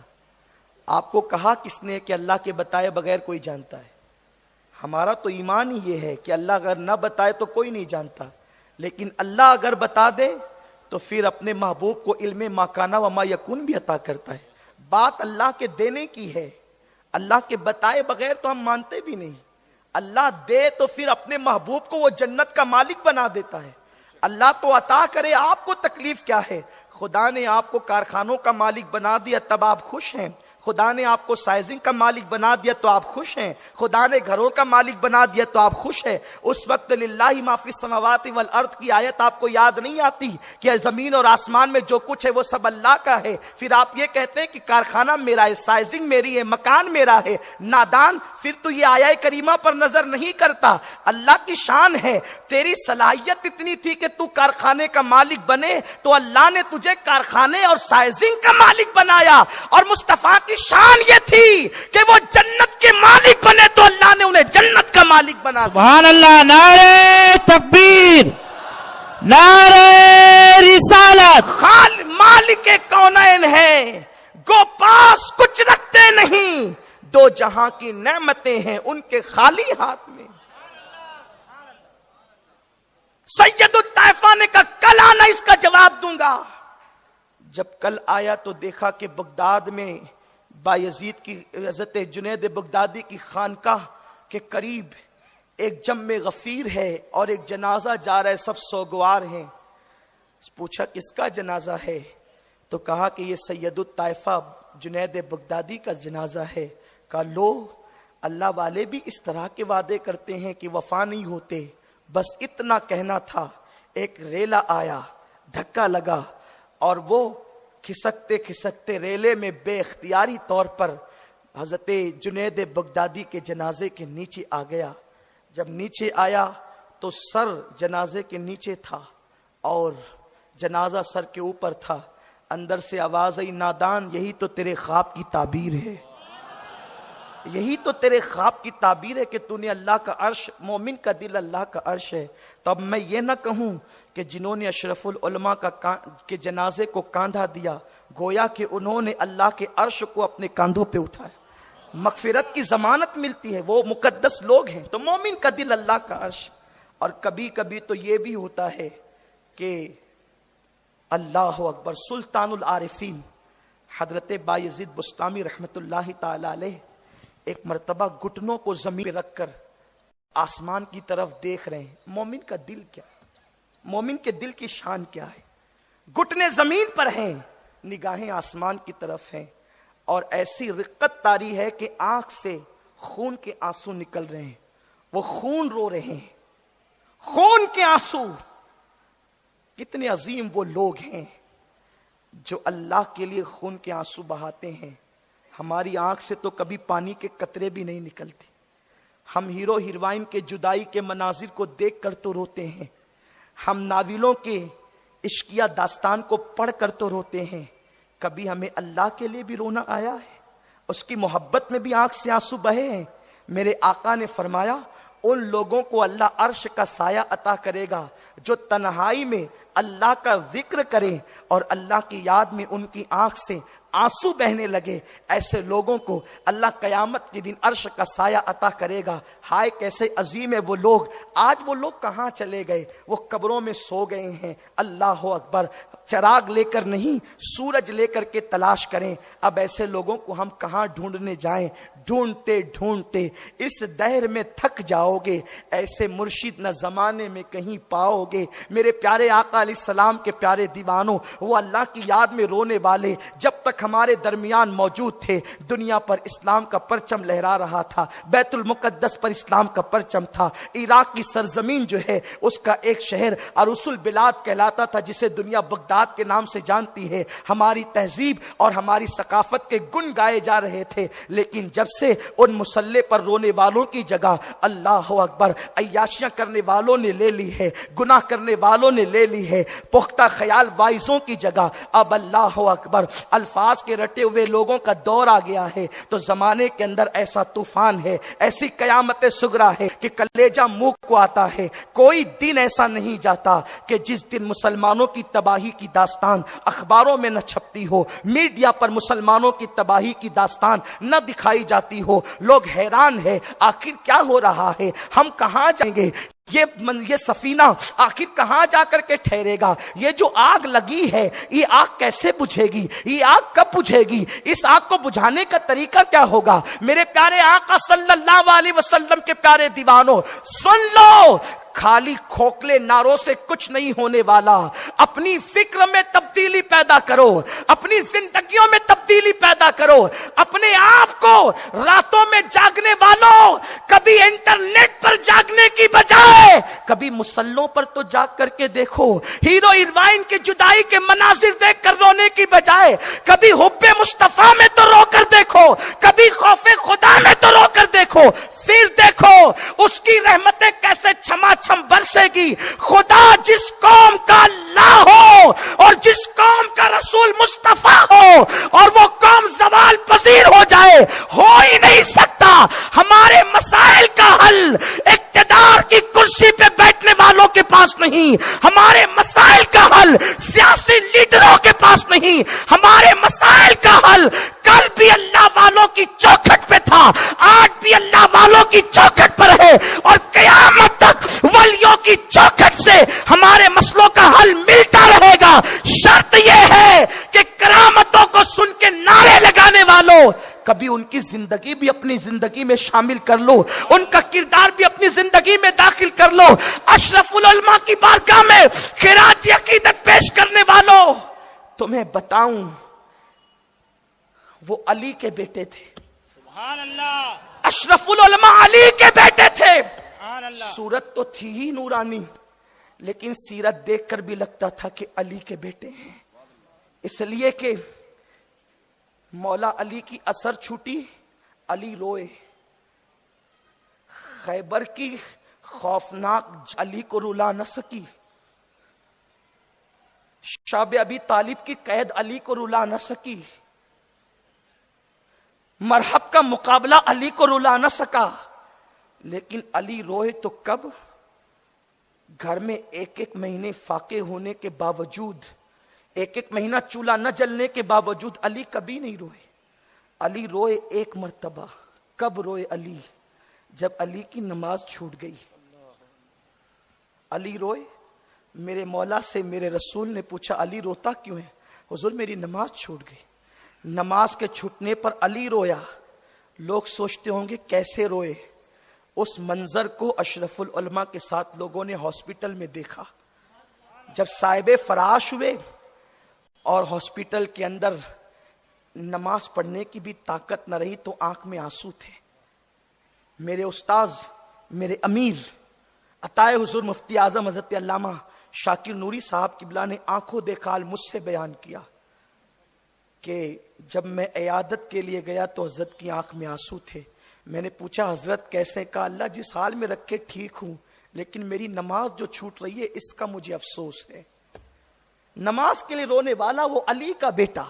آپ کو کہا کس نے کہ اللہ کے بتائے بغیر کوئی جانتا ہے؟ ہمارا تو ایمان ہی یہ ہے کہ اللہ اگر نہ بتائے تو کوئی نہیں جانتا، لیکن اللہ اگر بتا دے تو پھر اپنے محبوب کو علم ما کان و ما یکون بھی عطا کرتا ہے. بات اللہ کے دینے کی ہے، اللہ کے بتائے بغیر تو ہم مانتے بھی نہیں. اللہ دے تو پھر اپنے محبوب کو وہ جنت کا مالک بنا دیتا ہے. اللہ تو عطا کرے، آپ کو تکلیف کیا ہے؟ خدا نے آپ کو کارخانوں کا مالک بنا دیا تب آپ خوش ہیں، خدا نے آپ کو سائزنگ کا مالک بنا دیا تو آپ خوش ہیں، خدا نے گھروں کا مالک بنا دیا تو آپ خوش ہیں. اس وقت للہ ما فی السماوات والارض کی آیت آپ کو یاد نہیں آتی کہ زمین اور آسمان میں جو کچھ ہے وہ سب اللہ کا ہے؟ پھر آپ یہ کہتے ہیں کہ کارخانہ میرا ہے، سائزنگ میری ہے، مکان میرا ہے. نادان، پھر تو یہ آیہ کریمہ پر نظر نہیں کرتا. اللہ کی شان ہے، تیری صلاحیت اتنی تھی کہ تو کارخانے کا مالک بنے تو اللہ نے تجھے کارخانے اور سائزنگ کا مالک بنایا. اور مصطفیٰ کی شان یہ تھی کہ وہ جنت کے مالک بنے تو اللہ نے انہیں جنت کا مالک بنا. سبحان اللہ. نعرہ تکبیر، نعرہ رسالت. مالک کونین ہے، گو پاس کچھ رکھتے نہیں، دو جہاں کی نعمتیں ہیں ان کے خالی ہاتھ میں. سید الطائفہ نے کہا کل آنا اس کا جواب دوں گا۔ جب کل آیا تو دیکھا کہ بغداد میں بایزید کی حضرت جنید بغدادی کی خانقاہ کے قریب ایک جم غفیر ہے اور ایک جنازہ جا رہا ہے، سب سوگوار ہیں۔ پوچھا کس کا جنازہ ہے؟ تو کہا کہ یہ سید الطائفہ جنید بغدادی کا جنازہ ہے۔ کہا لو، اللہ والے بھی اس طرح کے وعدے کرتے ہیں کہ وفا نہیں ہوتے۔ بس اتنا کہنا تھا، ایک ریلا آیا، دھکا لگا اور وہ کھسکتے کھسکتے ریلے میں بے اختیاری طور پر حضرت جنید بغدادی کے جنازے کے نیچے آ گیا۔ جب نیچے آیا تو سر جنازے کے نیچے تھا اور جنازہ سر کے اوپر تھا۔ اندر سے آواز آئی، نادان، یہی تو تیرے خواب کی تعبیر ہے، یہی تو تیرے خواب کی تعبیر ہے کہ تو نے اللہ کا عرش، مومن کا دل اللہ کا عرش ہے۔ تو اب میں یہ نہ کہوں کہ جنہوں نے اشرف العلماء کے جنازے کو کاندھا دیا، گویا کہ انہوں نے اللہ کے عرش کو اپنے کاندھوں پہ اٹھایا، مغفرت کی ضمانت ملتی ہے، وہ مقدس لوگ ہیں۔ تو مومن کا دل اللہ کا عرش۔ اور کبھی کبھی تو یہ بھی ہوتا ہے کہ اللہ اکبر، سلطان العارفین حضرت بایزید بسطامی رحمت اللہ تعالی علیہ ایک مرتبہ گھٹنوں کو زمین پہ رکھ کر آسمان کی طرف دیکھ رہے ہیں۔ مومن کا دل کیا ہے؟ مومن کے دل کی شان کیا ہے؟ گھٹنے زمین پر ہیں، نگاہیں آسمان کی طرف ہیں، اور ایسی رقت طاری ہے کہ آنکھ سے خون کے آنسو نکل رہے ہیں، وہ خون رو رہے ہیں، خون کے آنسو۔ کتنے عظیم وہ لوگ ہیں جو اللہ کے لیے خون کے آنسو بہاتے ہیں۔ ہماری آنکھ سے تو کبھی پانی کے قطرے بھی نہیں نکلتے۔ ہم ہیرو ہیروائن کے جدائی کے مناظر کو دیکھ کر تو روتے ہیں، ہم ناولوں کے عشقیہ داستان کو پڑھ کر تو روتے ہیں۔ کبھی ہمیں اللہ کے لیے بھی رونا آیا ہے؟ اس کی محبت میں بھی آنکھ سے آنسو بہے ہیں؟ میرے آقا نے فرمایا ان لوگوں کو اللہ عرش کا سایہ عطا کرے گا جو تنہائی میں اللہ کا ذکر کریں اور اللہ کی یاد میں ان کی آنکھ سے آنسو بہنے لگے۔ ایسے لوگوں کو اللہ قیامت کے دن عرش کا سایہ عطا کرے گا۔ ہائے کیسے عظیم ہے وہ لوگ! آج وہ لوگ کہاں چلے گئے؟ وہ قبروں میں سو گئے ہیں۔ اللہ اکبر! چراغ لے کر نہیں، سورج لے کر کے تلاش کریں۔ اب ایسے لوگوں کو ہم کہاں ڈھونڈنے جائیں؟ ڈھونڈتے ڈھونڈتے اس دہر میں تھک جاؤ گے، ایسے مرشد نہ زمانے میں کہیں پاؤ گے۔ میرے پیارے آقا علیہ السلام کے پیارے دیوانوں، وہ اللہ کی یاد میں رونے والے جب تک ہمارے درمیان موجود تھے، دنیا پر اسلام کا پرچم لہرا رہا تھا، بیت المقدس پر اسلام کا پرچم تھا۔ عراق کی سرزمین جو ہے اس کا ایک شہر عروس البلاد کہلاتا تھا، جسے دنیا بغداد کے نام سے جانتی ہے۔ ہماری تہذیب اور ہماری ثقافت کے گن گائے جا رہے تھے، لیکن جب سے ان مسلح پر رونے والوں کی جگہ اللہ اکبر عیاشیاں کرنے والوں نے لے لی ہے، گناہ کرنے والوں نے لے لی ہے، پختہ خیال وائزوں کی جگہ اب اللہ اکبر الفاظ کے رٹے ہوئے لوگوں کا دور آ گیا ہے، تو زمانے کے اندر ایسا طوفان ہے، ایسی قیامت صغریٰ ہے کہ کلیجہ منہ کو آتا ہے۔ کوئی دن ایسا نہیں جاتا کہ جس دن مسلمانوں کی تباہی کی داستان اخباروں میں نہ چھپتی ہو، میڈیا پر مسلمانوں کی تباہی کی داستان نہ دکھائی جاتی ہو۔ لوگ حیران ہیں، آخر کیا ہو رہا ہے؟ ہم کہاں جائیں گے؟ یہ سفینہ آخر کہاں جا کر کے ٹھہرے گا؟ یہ جو آگ لگی ہے، یہ آگ کیسے بجھے گی؟ یہ آگ کب بجھے گی؟ اس آگ کو بجھانے کا طریقہ کیا ہوگا؟ میرے پیارے آقا صلی اللہ علیہ وسلم کے پیارے دیوانوں، سن لو، خالی کھوکھلے نعروں سے کچھ نہیں ہونے والا۔ اپنی فکر میں تبدیلی پیدا کرو، اپنی زندگیوں میں تبدیلی پیدا کرو۔ اپنے آپ کو راتوں میں جاگنے والوں، کبھی انٹرنیٹ پر جاگنے کی بجائے کبھی مسلوں پر تو جاگ کر کے دیکھو۔ ہیرو ہیروئن کی جدائی کے مناظر دیکھ کر رونے کی بجائے کبھی حب مصطفیٰ میں تو رو کر دیکھو، کبھی خوف خدا میں تو رو کر دیکھو، پھر دیکھو اس کی رحمتیں کیسے چھما چھم برسے گی۔ خدا جس قوم کا اللہ ہو اور جس قوم کا رسول مصطفیٰ ہو اور وہ قوم زوال پذیر ہو جائے، ہو ہی نہیں سکتا۔ ہمارے مسائل کا حل اقتدار کی کرسی پہ بیٹھنے والوں کے پاس نہیں، ہمارے مسائل کا حل سیاسی لیڈروں کے پاس نہیں، ہمارے مسائل کا حل کل بھی اللہ والوں کی چوکھٹ پہ تھا، آج بھی اللہ والوں کی چوکھٹ پر ہے، اور قیامت تک ولیوں کی چوکھٹ سے کبھی ان کی زندگی بھی اپنی زندگی میں شامل کر لو، ان کا کردار بھی اپنی زندگی میں داخل کر لو۔ اشرف العلماء کی بارگاہ میں خراج عقیدت پیش کرنے والوں، تمہیں بتاؤں وہ علی کے بیٹے تھے۔ سبحان اللہ، اشرف العلماء علی کے بیٹے تھے۔ سبحان اللہ۔ صورت تو تھی ہی نورانی، لیکن سیرت دیکھ کر بھی لگتا تھا کہ علی کے بیٹے ہیں، اس لیے کہ مولا علی کی اثر چھوٹی، علی روئے۔ خیبر کی خوفناک علی کو رلا نہ سکی، شاب ابی طالب کی قید علی کو رلا نہ سکی، مرحب کا مقابلہ علی کو رلا نہ سکا، لیکن علی روئے تو کب؟ گھر میں ایک ایک مہینے فاقے ہونے کے باوجود، ایک ایک مہینہ چولہا نہ جلنے کے باوجود علی کبھی نہیں روئے۔ علی روئے ایک مرتبہ، کب روئے علی؟ جب علی کی نماز چھوٹ گئی۔ علی روئے، میرے مولا سے میرے رسول نے پوچھا علی روتا کیوں ہے؟ حضور میری نماز چھوٹ گئی۔ نماز کے چھوٹنے پر علی رویا۔ لوگ سوچتے ہوں گے کیسے روئے؟ اس منظر کو اشرف العلماء کے ساتھ لوگوں نے ہاسپٹل میں دیکھا۔ جب صاحب فراش ہوئے اور ہاسپٹل کے اندر نماز پڑھنے کی بھی طاقت نہ رہی تو آنکھ میں آنسو تھے۔ میرے استاذ، میرے امیر عطائے حضور مفتی اعظم حضرت علامہ شاکر نوری صاحب قبلہ نے آنکھوں دیکھا مجھ سے بیان کیا کہ جب میں عیادت کے لیے گیا تو حضرت کی آنکھ میں آنسو تھے۔ میں نے پوچھا حضرت کیسے؟ کہا اللہ جس حال میں رکھے ٹھیک ہوں، لیکن میری نماز جو چھوٹ رہی ہے اس کا مجھے افسوس ہے۔ نماز کے لیے رونے والا وہ علی کا بیٹا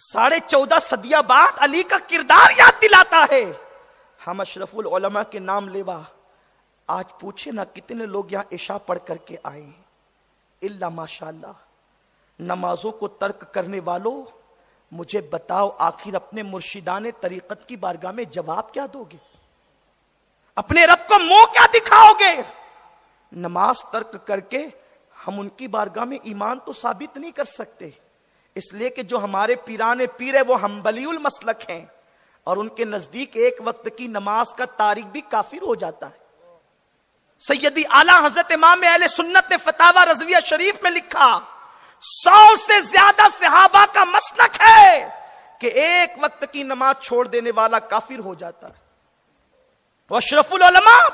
14.5 صدیاں بعد علی کا کردار یاد دلاتا ہے۔ ہم اشرف العلماء کے نام لیوا آج پوچھے نا کتنے لوگ یہاں عشاء پڑھ کر کے آئے ہیں؟ الا ماشاءاللہ۔ نمازوں کو ترک کرنے والوں، مجھے بتاؤ آخر اپنے مرشدان طریقت کی بارگاہ میں جواب کیا دو گے؟ اپنے رب کو منہ کیا دکھاؤ گے؟ نماز ترک کر کے ہم ان کی بارگاہ میں ایمان تو ثابت نہیں کر سکتے، اس لیے کہ جو ہمارے پیران پیر ہے وہ حنبلی المسلک ہیں، اور ان کے نزدیک ایک وقت کی نماز کا تارک بھی کافر ہو جاتا ہے۔ سیدی اعلیٰ حضرت امام اہل سنت نے فتاوی رضویہ شریف میں لکھا 100 سے زیادہ صحابہ کا مسلک ہے کہ ایک وقت کی نماز چھوڑ دینے والا کافر ہو جاتا ہے۔ وہ اشرف العلماء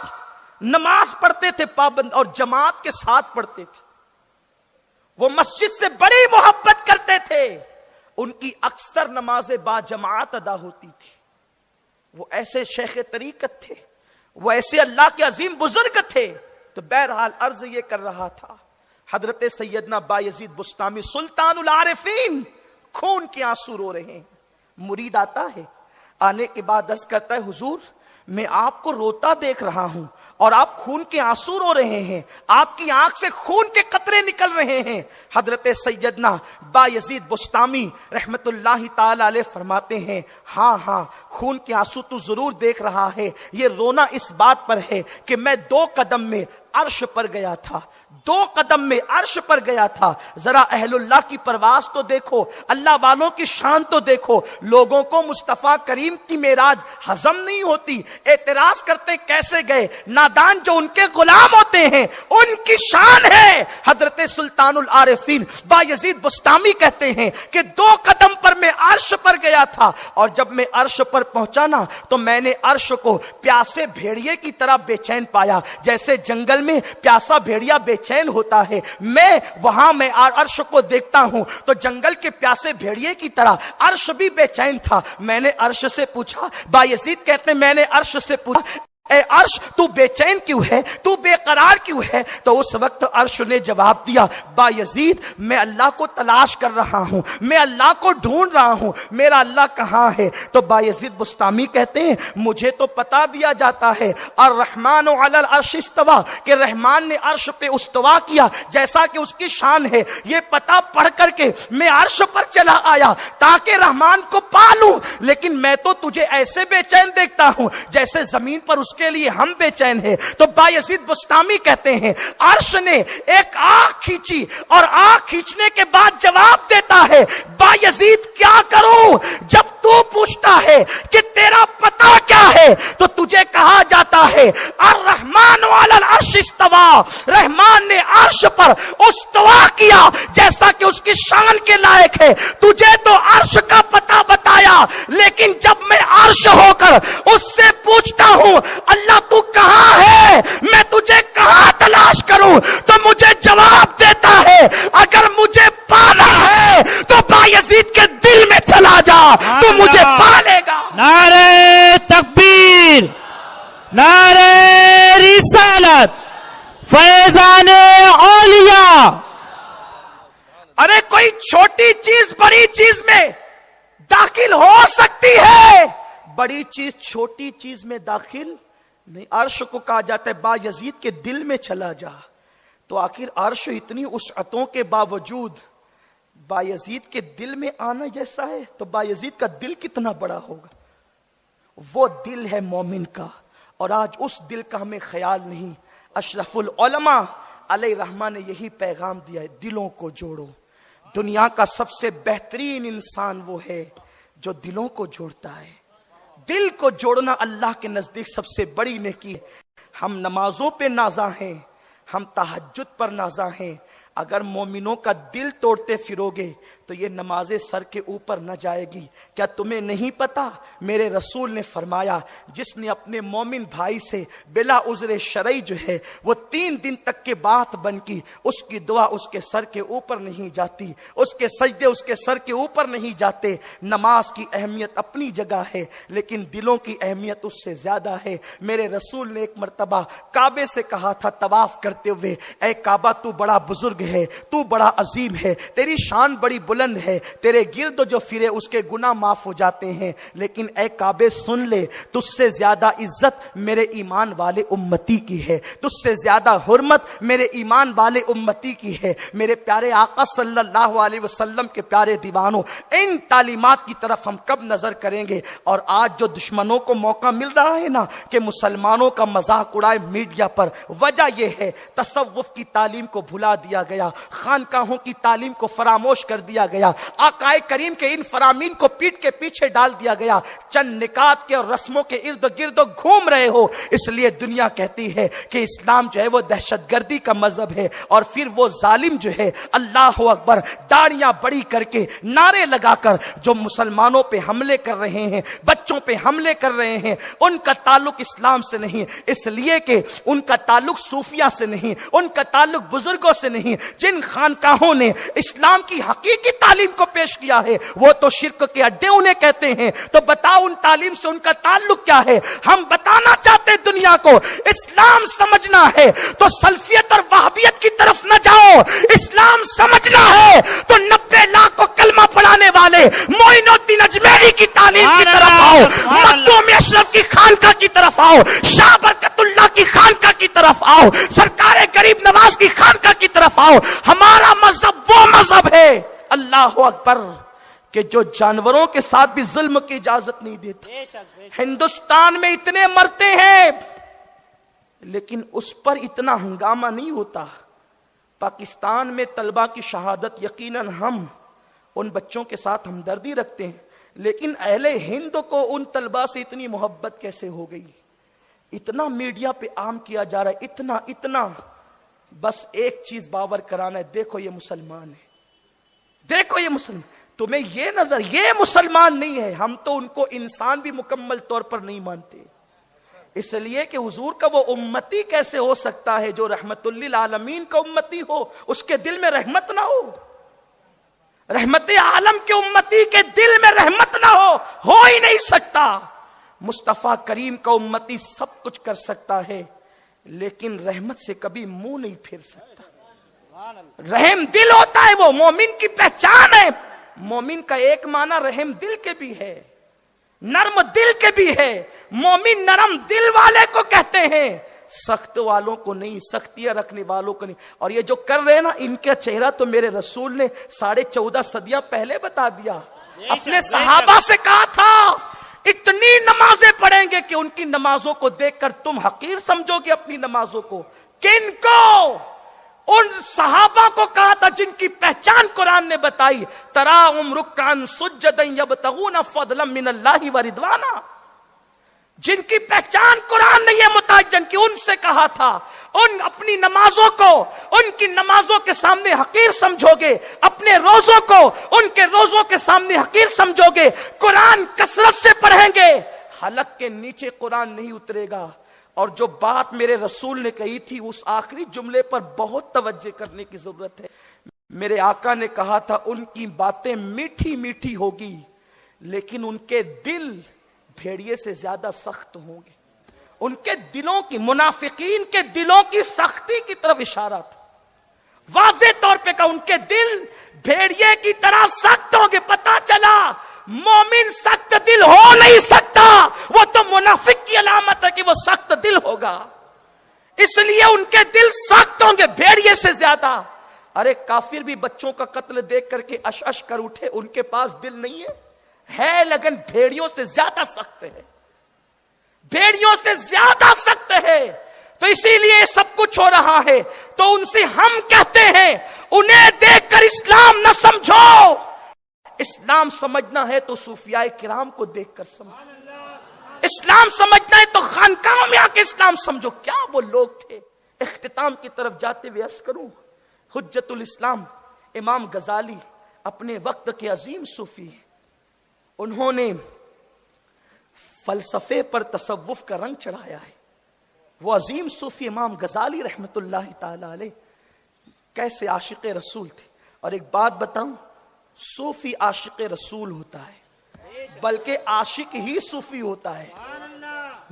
نماز پڑھتے تھے پابند، اور جماعت کے ساتھ پڑھتے تھے۔ وہ مسجد سے بڑی محبت کرتے تھے، ان کی اکثر نمازیں با جماعت ادا ہوتی تھی۔ وہ ایسے شیخ طریقت تھے، وہ ایسے اللہ کے عظیم بزرگ تھے۔ تو بہرحال عرض یہ کر رہا تھا، حضرت سیدنا بایزید بسطامی سلطان العارفین خون کے آنسو رو رہے ہیں۔ مرید آتا ہے، آنے کے بعد عرض کرتا ہے حضور میں آپ کو روتا دیکھ رہا ہوں اور آپ خون کے آنسو رو رہے ہیں، آپ کی آنکھ سے خون کے قطرے نکل رہے ہیں۔ حضرت سیدنا بایزید بسطامی رحمت اللہ تعالی علیہ فرماتے ہیں ہاں ہاں خون کے آنسو تو ضرور دیکھ رہا ہے، یہ رونا اس بات پر ہے کہ میں 2 قدم میں عرش پر گیا تھا، 2 قدم میں عرش پر گیا تھا۔ ذرا اہل اللہ کی پرواز تو دیکھو، اللہ والوں کی شان تو دیکھو۔ لوگوں کو مصطفیٰ کریم کی معراج ہضم نہیں ہوتی، اعتراض کرتے کیسے گئے؟ نادان جو ان کے غلام ہوتے ہیں ان کی شان ہے۔ حضرت سلطان العارفین بایزید بسطامی کہتے ہیں کہ 2 قدم پر میں عرش پر گیا تھا، اور جب میں عرش پر پہنچا نا تو میں نے عرش کو پیاسے بھیڑیے کی طرح بے چین پایا، جیسے جنگل میں پیاسا بھیڑیا بے چین ہوتا ہے۔ میں وہاں میں عرش کو دیکھتا ہوں تو جنگل کے پیاسے بھیڑیے کی طرح عرش بھی بے چین تھا۔ میں نے عرش سے پوچھا، بایزید کہتے ہیں میں نے عرش سے پوچھا اے عرش تو بے چین کیوں ہے، تو بے قرار کیوں ہے؟ تو اس وقت عرش نے جواب دیا بایزید میں اللہ کو تلاش کر رہا ہوں، میں اللہ کو ڈھونڈ رہا ہوں، میرا اللہ کہاں ہے؟ تو بایزید بسطامی کہتے ہیں مجھے تو پتا دیا جاتا ہے الرحمن علی العرش استویٰ کہ رحمان نے عرش پہ استوا کیا جیسا کہ اس کی شان ہے۔ یہ پتا پڑھ کر کے میں عرش پر چلا آیا تاکہ رحمان کو پالوں، لیکن میں تو تجھے ایسے بے چین دیکھتا ہوں جیسے زمین پر اس کے لیے ہم بے چین ہیں۔ تو بایزید بسطامی کہتے ہیں عرش نے ایک آنکھ کھینچی اور آنکھ کھینچنے کے بعد جواب دیتا ہے بایزید کیا کروں؟ جب تو ہے کہ تیرا پتہ کیا ہے تو تجھے کہا جاتا ہے الرحمن علی العرش استوى، رحمان نے عرش پر استوا کیا جیسا کہ اس کی شان کے لائق ہے۔ تجھے تو عرش کا پتہ بتایا، لیکن جب میں عرش ہو کر اس سے پوچھتا ہوں اللہ تو کہاں ہے، میں تجھے کہاں تلاش کروں، تو مجھے جواب دیتا ہے اگر مجھے پانا ہے تو بایزید کے دل میں چلا جا، تو مجھے پالے گا۔ نعرہ تکبیر، نعرہ رسالت، فیضان اولیاء۔ ارے کوئی چھوٹی چیز بڑی چیز میں داخل ہو سکتی ہے، بڑی چیز چھوٹی چیز میں داخل نہیں۔ عرش کو کہا جاتا ہے بایزید کے دل میں چلا جا، تو آخر عرش اتنی وسعتوں کے باوجود بایزید کے دل میں آنا جیسا ہے، تو بایزید کا دل کتنا بڑا ہوگا؟ وہ دل ہے مومن کا، اور آج اس دل کا ہمیں خیال نہیں۔ اشرف العلماء علیہ رحمہ نے یہی پیغام دیا ہے، دلوں کو جوڑو۔ دنیا کا سب سے بہترین انسان وہ ہے جو دلوں کو جوڑتا ہے۔ دل کو جوڑنا اللہ کے نزدیک سب سے بڑی نیکی ہے۔ ہم نمازوں پہ نازاں ہیں، ہم تہجد پر نازاں ہیں، اگر مومنوں کا دل توڑتے پھروگے تو یہ نمازیں سر کے اوپر نہ جائے گی۔ کیا تمہیں نہیں پتا میرے رسول نے فرمایا جس نے اپنے مومن بھائی سے بلا عذر شرعی جو ہے وہ 3 دن تک کے بات بن کی، اس کی دعا اس کے سر کے اوپر نہیں جاتی، اس کے سجدے اس کے سر کے اوپر نہیں جاتے۔ نماز کی اہمیت اپنی جگہ ہے، لیکن دلوں کی اہمیت اس سے زیادہ ہے۔ میرے رسول نے ایک مرتبہ کعبے سے کہا تھا طواف کرتے ہوئے، اے کعبہ تو بڑا بزرگ ہے، تو بڑا عظیم ہے، تیری شان بڑی بلند ہے، تیرے گرد جو پھرے اس کے گناہ معاف ہو جاتے ہیں، لیکن اے کعبے سن لے، تجھ سے زیادہ عزت میرے ایمان والے امتی کی ہے، تجھ سے زیادہ حرمت میرے ایمان والے امتی کی ہے۔ میرے پیارے آقا صلی اللہ علیہ وسلم کے پیارے دیوانوں، ان تعلیمات کی طرف ہم کب نظر کریں گے؟ اور آج جو دشمنوں کو موقع مل رہا ہے نا کہ مسلمانوں کا مذاق اڑائے میڈیا پر، وجہ یہ ہے تصوف کی تعلیم کو بھلا دیا گیا، خانقاہوں کی تعلیم کو فراموش کر دیا گیا، آقائے کریم کے ان فرامین کو پیٹ کے پیچھے ڈال دیا گیا، چند نکات کے اور رسموں کے ارد گرد گھوم رہے ہو۔ اس لیے دنیا کہتی ہے کہ اسلام جو ہے وہ دہشت گردی کا مذہب ہے، اور پھر وہ ظالم جو ہے اللہ اکبر داڑیاں بڑی کر کے نعرے لگا کر جو مسلمانوں پہ حملے کر رہے ہیں، بچوں پہ حملے کر رہے ہیں، ان کا تعلق اسلام سے نہیں، اس لیے کہ ان کا تعلق صوفیہ سے نہیں، ان کا تعلق بزرگوں سے نہیں۔ جن خانقاہوں نے اسلام کی حقیقی تعلیم کو پیش کیا ہے وہ تو شرک کے اڈے انہیں کہتے ہیں، تو بتاؤ ان تعلیم سے ان کا تعلق کیا ہے؟ ہم بتانا چاہتے دنیا کو اسلام سمجھنا ہے تو سلفیت اور وہابیت کی طرف نہ جاؤ، اسلام سمجھنا ہے تو 90 لاکھ کو کلمہ پڑھانے والے معین الدین اجمیری کی تعلیم کی طرف آؤ، مخدوم اشرف کی خانقاہ کی طرف آؤ، شاہ برکت اللہ کی خانقاہ کی طرف آؤ، سرکار غریب نواز کی خانقاہ کی طرف آؤ۔ ہمارا مذہب وہ مذہب ہے اللہ اکبر کہ جو جانوروں کے ساتھ بھی ظلم کی اجازت نہیں دیتا۔ ہندوستان میں اتنے مرتے ہیں لیکن اس پر اتنا ہنگامہ نہیں ہوتا۔ پاکستان میں طلبہ کی شہادت، یقیناً ہم ان بچوں کے ساتھ ہمدردی رکھتے ہیں، لیکن اہل ہند کو ان طلبہ سے اتنی محبت کیسے ہو گئی؟ اتنا میڈیا پہ عام کیا جا رہا ہے، اتنا بس ایک چیز باور کرانا ہے، دیکھو یہ مسلمان ہے، دیکھو یہ مسلمان۔ تمہیں یہ نظر یہ مسلمان نہیں ہے، ہم تو ان کو انسان بھی مکمل طور پر نہیں مانتے، اس لیے کہ حضور کا وہ امتی کیسے ہو سکتا ہے جو رحمت للعالمین کا امتی ہو، اس کے دل میں رحمت نہ ہو؟ رحمت عالم کے امتی کے دل میں رحمت نہ ہو ہی نہیں سکتا۔ مصطفیٰ کریم کا امتی سب کچھ کر سکتا ہے لیکن رحمت سے کبھی منہ نہیں پھیر سکتا۔ رحم دل ہوتا ہے، وہ مومن کی پہچان ہے۔ مومن کا ایک معنی رحم دل کے بھی ہے، نرم دل کے بھی ہے۔ مومن نرم دل والے کو کہتے ہیں، سخت والوں کو نہیں، سختیاں رکھنے والوں کو نہیں۔ اور یہ جو کر رہے ہیں نا، ان کا چہرہ تو میرے رسول نے 14.5 صدیاں پہلے بتا دیا، اپنے صحابہ سے کہا تھا اتنی نمازیں پڑھیں گے کہ ان کی نمازوں کو دیکھ کر تم حقیر سمجھو گے اپنی نمازوں کو۔ کن کو؟ ان صحابہ کو کہا تھا جن کی پہچان قرآن نے بتائی، تراہم رکعن سجدا یبتغون فضلا من اللہ ورضوانا، جن کی پہچان قرآن نے یہ متعین کی، ان سے کہا تھا ان اپنی نمازوں کو ان کی نمازوں کے سامنے حقیر سمجھو گے، اپنے روزوں کو ان کے روزوں کے سامنے حقیر سمجھو گے، قرآن کثرت سے پڑھیں گے، حلق کے نیچے قرآن نہیں اترے گا۔ اور جو بات میرے رسول نے کہی تھی اس آخری جملے پر بہت توجہ کرنے کی ضرورت ہے۔ میرے آقا نے کہا تھا ان کی باتیں میٹھی میٹھی ہوگی لیکن ان کے دل بھیڑیے سے زیادہ سخت ہوں گے۔ ان کے دلوں کی، منافقین کے دلوں کی سختی کی طرف اشارہ تھا، واضح طور پہ کہا ان کے دل بھیڑیے کی طرح سخت ہوں گے۔ پتا چلا مومن سخت دل ہو نہیں سکتا، وہ تو منافق کی علامت ہے کہ وہ سخت دل ہوگا، اس لیے ان کے دل سخت ہوں گے بھیڑیے سے زیادہ۔ ارے کافر بھی بچوں کا قتل دیکھ کر کے اش اش کر اٹھے، ان کے پاس دل نہیں ہے لیکن بھیڑیوں سے زیادہ سخت ہے، بھیڑیوں سے زیادہ سخت ہے۔ تو اسی لیے سب کچھ ہو رہا ہے، تو ان سے ہم کہتے ہیں انہیں دیکھ کر اسلام نہ سمجھو، اسلام سمجھنا ہے تو صوفیاء کرام کو دیکھ کر سمجھو، اسلام سمجھنا ہے تو خانقاہوں میں آ کے اسلام سمجھو۔ کیا وہ لوگ تھے؟ اختتام کی طرف جاتے ہوئے عرض کروں، حجت الاسلام امام غزالی اپنے وقت کے عظیم صوفی، انہوں نے فلسفے پر تصوف کا رنگ چڑھایا ہے۔ وہ عظیم صوفی امام غزالی رحمت اللہ تعالی علیہ کیسے عاشق رسول تھے۔ اور ایک بات بتاؤں، صوفی عاشق رسول ہوتا ہے بلکہ عاشق ہی صوفی ہوتا ہے۔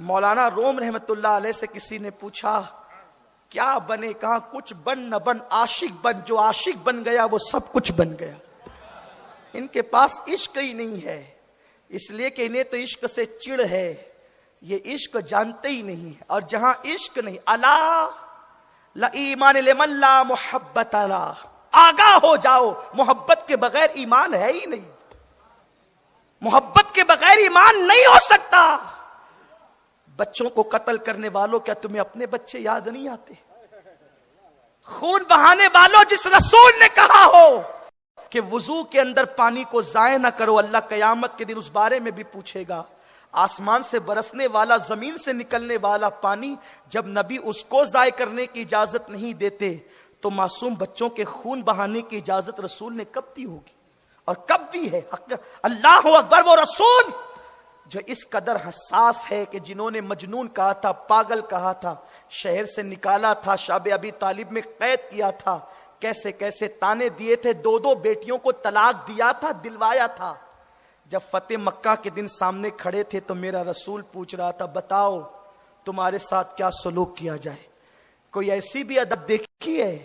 مولانا روم رحمت اللہ علیہ سے کسی نے پوچھا کیا بنے، کہا کچھ بن نہ بن، عاشق بن، جو عاشق بن گیا وہ سب کچھ بن گیا۔ ان کے پاس عشق ہی نہیں ہے، اس لیے کہ انہیں تو عشق سے چڑ ہے، یہ عشق جانتے ہی نہیں، اور جہاں عشق نہیں، الا لا ایمان لمن لا محبت لا، آگاہ ہو جاؤ محبت کے بغیر ایمان ہے ہی نہیں، محبت کے بغیر ایمان نہیں ہو سکتا۔ بچوں کو قتل کرنے والوں، کیا تمہیں اپنے بچے یاد نہیں آتے؟ خون بہانے والوں، جس رسول نے کہا ہو کہ وضو کے اندر پانی کو ضائع نہ کرو، اللہ قیامت کے دن اس بارے میں بھی پوچھے گا۔ آسمان سے برسنے والا، زمین سے نکلنے والا پانی جب نبی اس کو ضائع کرنے کی اجازت نہیں دیتے تو معصوم بچوں کے خون بہانے کی اجازت رسول نے کب دی ہوگی؟ اور کب دی ہے؟ اللہ اکبر، وہ رسول جو اس قدر حساس ہے کہ جنہوں نے مجنون کہا تھا، پاگل کہا تھا، شہر سے نکالا تھا، شاب ابی طالب میں قید کیا تھا، کیسے کیسے تانے دیے تھے، دو دو بیٹیوں کو طلاق دیا تھا، دلوایا تھا۔ جب فتح مکہ کے دن سامنے کھڑے تھے تو میرا رسول پوچھ رہا تھا بتاؤ تمہارے ساتھ کیا سلوک کیا جائے۔ کوئی ایسی بھی ادب دیکھی ہے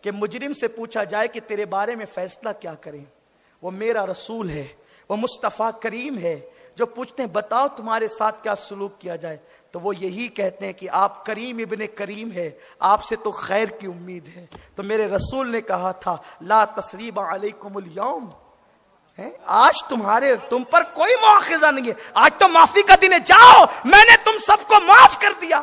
کہ مجرم سے پوچھا جائے کہ تیرے بارے میں فیصلہ کیا کریں؟ وہ میرا رسول ہے، وہ مصطفیٰ کریم ہے جو پوچھتے ہیں بتاؤ تمہارے ساتھ کیا سلوک کیا جائے، تو وہ یہی کہتے ہیں کہ آپ کریم ابن کریم ہے، آپ سے تو خیر کی امید ہے۔ تو میرے رسول نے کہا تھا لا تثریب علیکم الیوم، آج تم پر کوئی مواخذہ نہیں ہے، آج تو معافی کا دن ہے، جاؤ میں نے تم سب کو معاف کر دیا۔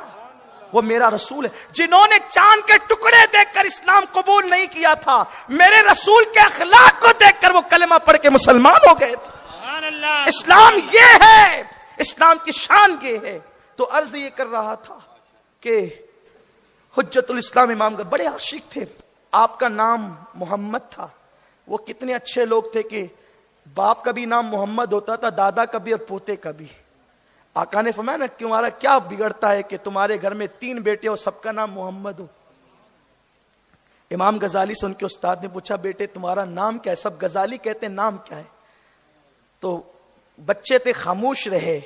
وہ میرا رسول ہے۔ جنہوں نے چاند کے ٹکڑے دیکھ کر اسلام قبول نہیں کیا تھا، میرے رسول کے اخلاق کو دیکھ کر وہ کلمہ پڑھ کے مسلمان ہو گئے تھے۔ اسلام یہ ہے، اسلام کی شان یہ ہے۔ تو عرض یہ کر رہا تھا کہ حجت الاسلام امام کا بڑے عاشق تھے، آپ کا نام محمد تھا۔ وہ کتنے اچھے لوگ تھے کہ باپ کا بھی نام محمد ہوتا تھا، دادا کا بھی اور پوتے کا بھی۔ آقا نے فرمایا نا تمہارا کیا بگڑتا ہے کہ تمہارے گھر میں 3 بیٹے اور سب کا نام محمد ہو۔ امام غزالی سے ان کے استاد نے پوچھا بیٹے تمہارا نام کیا ہے؟ سب غزالی کہتے ہیں، نام کیا ہے؟ تو بچے تھے، خاموش رہے۔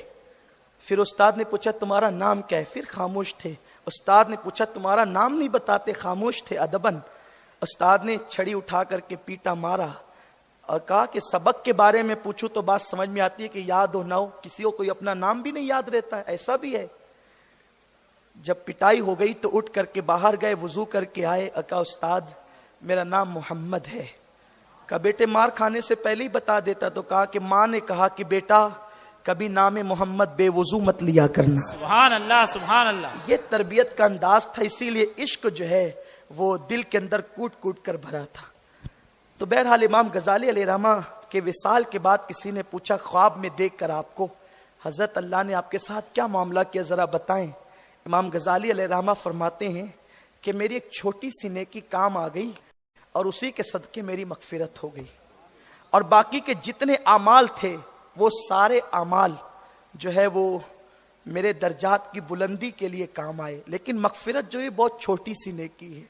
پھر استاد نے پوچھا تمہارا نام کیا ہے؟ پھر خاموش تھے۔ استاد نے پوچھا تمہارا نام نہیں بتاتے؟ خاموش تھے ادبن۔ استاد نے چھڑی اٹھا کر کے پیٹا، مارا اور کہا کہ سبق کے بارے میں پوچھوں تو بات سمجھ میں آتی ہے کہ یاد ہو نہ ہو، کسی کو کوئی اپنا نام بھی نہیں یاد رہتا ہے، ایسا بھی ہے۔ جب پٹائی ہو گئی تو اٹھ کر کے باہر گئے، وضو کر کے آئے، کہا استاد میرا نام محمد ہے۔ کہا بیٹے مار کھانے سے پہلے ہی بتا دیتا۔ تو کہا کہ ماں نے کہا کہ بیٹا کبھی نام محمد بے وضو مت لیا کرنا۔ سبحان اللہ، سبحان اللہ۔ یہ تربیت کا انداز تھا، اسی لیے عشق جو ہے وہ دل کے اندر کوٹ کوٹ کر بھرا تھا. تو بہرحال امام غزالی علیہ رحمہ کے وصال کے بعد کسی نے پوچھا خواب میں دیکھ کر آپ کو حضرت اللہ نے آپ کے ساتھ کیا معاملہ کیا ذرا بتائیں. امام غزالی علیہ رحمہ فرماتے ہیں کہ میری ایک چھوٹی سی نیکی کام آ گئی اور اسی کے صدقے میری مغفرت ہو گئی, اور باقی کے جتنے اعمال تھے وہ سارے اعمال جو ہے وہ میرے درجات کی بلندی کے لیے کام آئے, لیکن مغفرت جو ہے بہت چھوٹی سی نیکی ہے.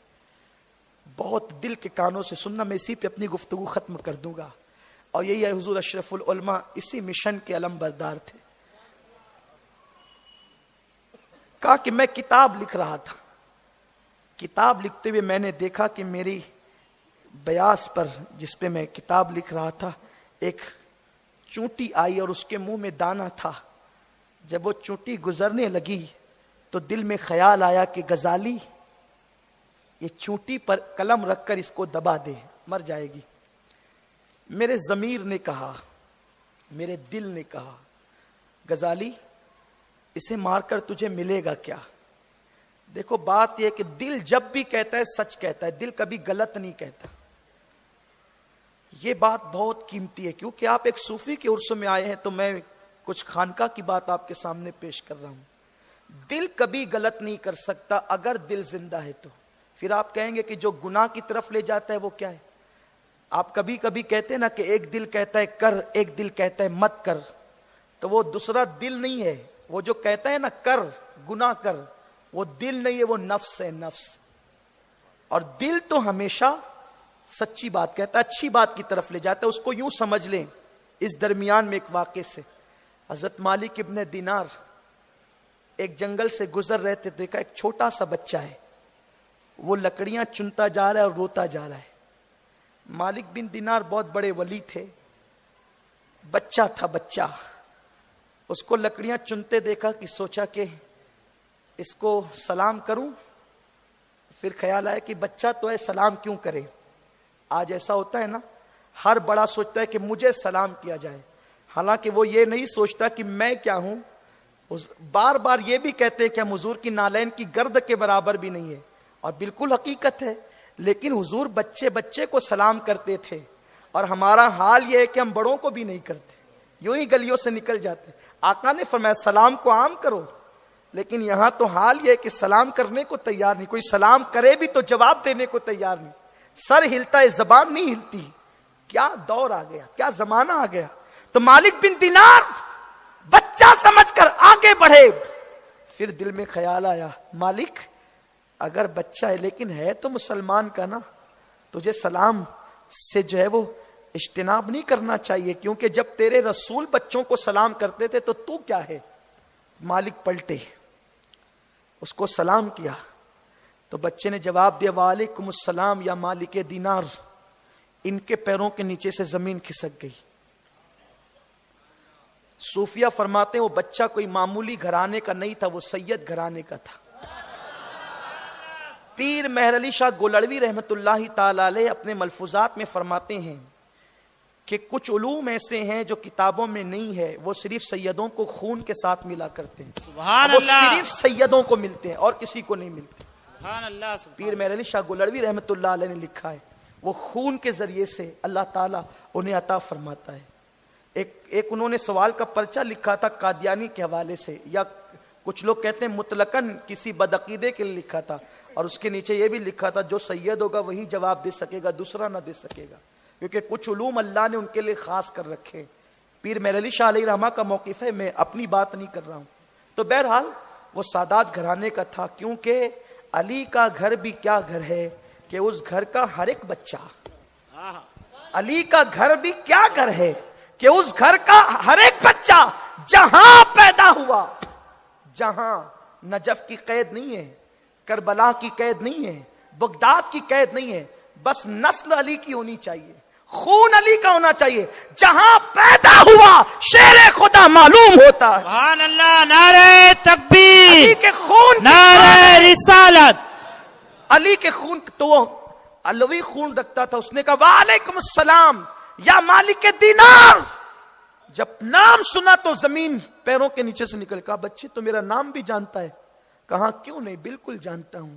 بہت دل کے کانوں سے سننا, میں اسی پہ اپنی گفتگو ختم کر دوں گا. اور یہی ہے حضور اشرف العلماء اسی مشن کے علم بردار تھے. کہا کہ میں کتاب لکھ رہا تھا, کتاب لکھتے ہوئے میں نے دیکھا کہ میری بیاس پر جس پہ میں کتاب لکھ رہا تھا ایک چونٹی آئی اور اس کے منہ میں دانہ تھا. جب وہ چونٹی گزرنے لگی تو دل میں خیال آیا کہ غزالی یہ چونٹی پر قلم رکھ کر اس کو دبا دے, مر جائے گی. میرے ضمیر نے کہا, میرے دل نے کہا, غزالی اسے مار کر تجھے ملے گا کیا. دیکھو بات یہ کہ دل جب بھی کہتا ہے سچ کہتا ہے, دل کبھی غلط نہیں کہتا. یہ بات بہت قیمتی ہے, کیونکہ آپ ایک صوفی کے عرس میں آئے ہیں تو میں کچھ خانقاہ کی بات آپ کے سامنے پیش کر رہا ہوں. دل کبھی غلط نہیں کر سکتا اگر دل زندہ ہے تو. پھر آپ کہیں گے کہ جو گناہ کی طرف لے جاتا ہے وہ کیا ہے. آپ کبھی کبھی کہتے ہیں نا کہ ایک دل کہتا ہے کر, ایک دل کہتا ہے مت کر, تو وہ دوسرا دل نہیں ہے. وہ جو کہتا ہے نا کر, گناہ کر, وہ دل نہیں ہے, وہ نفس ہے, نفس. اور دل تو ہمیشہ سچی بات کہتا ہے, اچھی بات کی طرف لے جاتا ہے. اس کو یوں سمجھ لیں, اس درمیان میں ایک واقعے سے حضرت مالک ابن دینار ایک جنگل سے گزر رہے تھے, دیکھا ایک چھوٹا سا بچہ ہے, وہ لکڑیاں چنتا جا رہا ہے اور روتا جا رہا ہے. مالک بن دینار بہت بڑے ولی تھے, بچہ تھا بچہ. اس کو لکڑیاں چنتے دیکھا کہ سوچا کہ اس کو سلام کروں. پھر خیال آیا کہ بچہ تو ہے, سلام کیوں کرے. آج ایسا ہوتا ہے نا, ہر بڑا سوچتا ہے کہ مجھے سلام کیا جائے, حالانکہ وہ یہ نہیں سوچتا کہ میں کیا ہوں. بار بار یہ بھی کہتے ہیں کہ ہم حضور کی نالین کی گرد کے برابر بھی نہیں ہے, اور بالکل حقیقت ہے. لیکن حضور بچے بچے کو سلام کرتے تھے, اور ہمارا حال یہ ہے کہ ہم بڑوں کو بھی نہیں کرتے, یوں ہی گلیوں سے نکل جاتے. آقا نے فرمایا سلام کو عام کرو, لیکن یہاں تو حال یہ ہے کہ سلام کرنے کو تیار نہیں. کوئی سلام کرے بھی تو جواب دینے کو تیار نہیں. سر ہلتا ہے, زبان نہیں ہلتی. کیا دور آ گیا, کیا زمانہ آ گیا. تو مالک بن دینار بچہ سمجھ کر آگے بڑھے. پھر دل میں خیال آیا, مالک اگر بچہ ہے لیکن ہے تو مسلمان کا نا, تجھے سلام سے جو ہے وہ اجتناب نہیں کرنا چاہیے, کیونکہ جب تیرے رسول بچوں کو سلام کرتے تھے تو کیا ہے. مالک پلٹے, اس کو سلام کیا تو بچے نے جواب دیا وعلیکم السلام یا مالک دینار. ان کے پیروں کے نیچے سے زمین کھسک گئی. صوفیہ فرماتے ہیں وہ بچہ کوئی معمولی گھرانے کا نہیں تھا, وہ سید گھرانے کا تھا. پیر مہر علی شاہ گولڑوی رحمت اللہ تعالی علیہ اپنے ملفوظات میں فرماتے ہیں کہ کچھ علوم ایسے ہیں جو کتابوں میں نہیں ہے, وہ صرف سیدوں کو خون کے ساتھ ملا کرتے ہیں. سبحان وہ اللہ, صرف سیدوں کو ملتے ہیں اور کسی کو نہیں ملتے. سبحان اللہ, پیر مہر علی شاہ گولڑوی رحمت اللہ علیہ نے لکھا ہے وہ خون کے ذریعے سے اللہ تعالیٰ انہیں عطا فرماتا ہے. ایک انہوں نے سوال کا پرچہ لکھا تھا قادیانی کے حوالے سے, یا کچھ لوگ کہتے ہیں مطلقاً کسی بدعقیدے کے لیے لکھا تھا, اور اس کے نیچے یہ بھی لکھا تھا جو سید ہوگا وہی جواب دے سکے گا, دوسرا نہ دے سکے گا, کیونکہ کچھ علوم اللہ نے ان کے لیے خاص کر رکھے. پیر مہر علی شاہ علیہ رحمہ کا موقف ہے, میں اپنی بات نہیں کر رہا ہوں. تو بہرحال وہ سادات گھرانے کا تھا, کیونکہ علی کا گھر بھی کیا گھر ہے کہ اس گھر کا ہر ایک بچہ, علی کا گھر بھی کیا گھر ہے کہ اس گھر کا ہر ایک بچہ جہاں پیدا ہوا, جہاں نجف کی قید نہیں ہے, کربلا کی قید نہیں ہے, بغداد کی قید نہیں ہے, بس نسل علی کی ہونی چاہیے, خون علی کا ہونا چاہیے. جہاں پیدا ہوا شیر خدا معلوم ہوتا ہے. سبحان اللہ, نعرہ تکبیر, علی کے خون, نعرہ رسالت. علی کے خون تو وہ علوی خون رکھتا تھا. اس نے کہا وعلیکم السلام یا مالک دینار. جب نام سنا تو زمین پیروں کے نیچے سے نکل. کہا بچے تو میرا نام بھی جانتا ہے. کہا کیوں نہیں, بالکل جانتا ہوں.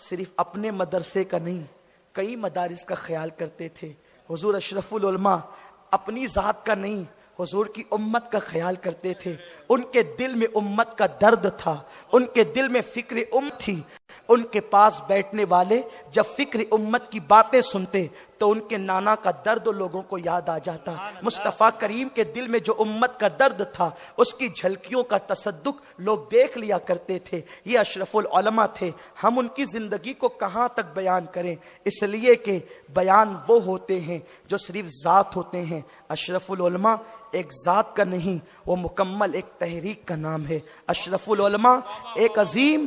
صرف اپنے مدرسے کا نہیں کئی مدارس کا خیال کرتے تھے. حضور اشرف العلماء اپنی ذات کا نہیں حضور کی امت کا خیال کرتے تھے. ان کے دل میں امت کا درد تھا, ان کے دل میں فکر امت تھی. ان کے پاس بیٹھنے والے جب فکر امت کی باتیں سنتے تو ان کے نانا کا درد لوگوں کو یاد آ جاتا. مصطفیٰ کریم کے دل میں جو امت کا درد تھا اس کی جھلکیوں کا تصدق لوگ دیکھ لیا کرتے تھے. یہ اشرف العلماء تھے. ہم ان کی زندگی کو کہاں تک بیان کریں, اس لیے کہ بیان وہ ہوتے ہیں جو صرف ذات ہوتے ہیں. اشرف العلماء ایک ذات کا نہیں, وہ مکمل ایک تحریک کا نام ہے. اشرف العلماء ایک عظیم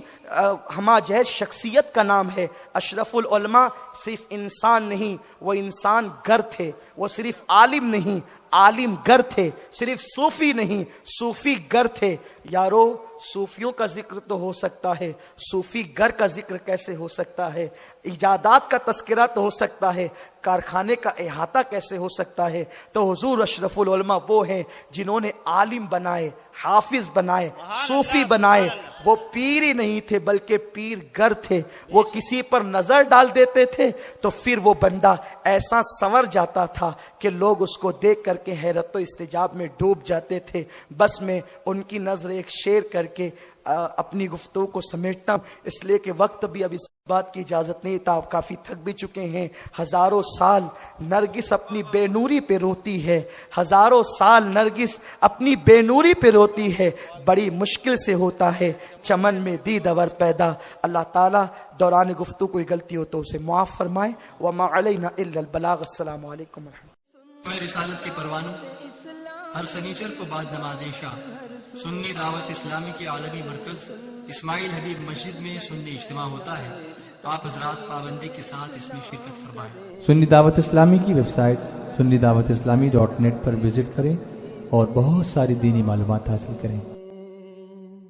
ہمہ جہت شخصیت کا نام ہے. اشرف العلماء صرف انسان نہیں, وہ انسان گر تھے. وہ صرف عالم نہیں, عالم گر تھے. صرف صوفی نہیں, صوفی گر تھے. یارو صوفیوں کا ذکر تو ہو سکتا ہے, صوفی گر کا ذکر کیسے ہو سکتا ہے؟ ایجادات کا تذکرہ تو ہو سکتا ہے, کارخانے کا احاطہ کیسے ہو سکتا ہے؟ تو حضور اشرف العلماء وہ ہیں جنہوں نے عالم بنائے, حافظ بنائے, صوفی بنائے. وہ پیر ہی نہیں تھے بلکہ پیر گر تھے. وہ کسی پر نظر ڈال دیتے تھے تو پھر وہ بندہ ایسا سنور جاتا تھا کہ لوگ اس کو دیکھ کر کے حیرت و استعجاب میں ڈوب جاتے تھے. بس میں ان کی نظر ایک شعر کر کے اپنی گفتگو کو سمیٹنا, اس لیے کہ وقت بھی اب اس بات کی اجازت نہیں تھا, آپ کافی تھک بھی چکے ہیں. ہزاروں سال نرگس اپنی بے نوری پہ روتی ہے, ہزاروں سال نرگس اپنی بے نوری پہ روتی ہے. بڑی مشکل سے ہوتا ہے چمن میں دیدور پیدا. اللہ تعالیٰ دوران گفتگو کوئی غلطی ہو تو اسے معاف فرمائے. وما علینا الا البلاغ. السلام علیکم ورحمۃ اللہ. رسالت کے پروانوں ہر سنیچر کو بعد نماز عشاء سنی دعوت اسلامی کے عالمی مرکز اسماعیل حبیب مسجد میں سنی اجتماع ہوتا ہے. تو آپ حضرات پابندی کے ساتھ اس میں شرکت فرمائیں. سنی دعوت اسلامی کی website sunni dawat islami.net پر وزٹ کریں اور بہت ساری دینی معلومات حاصل کریں.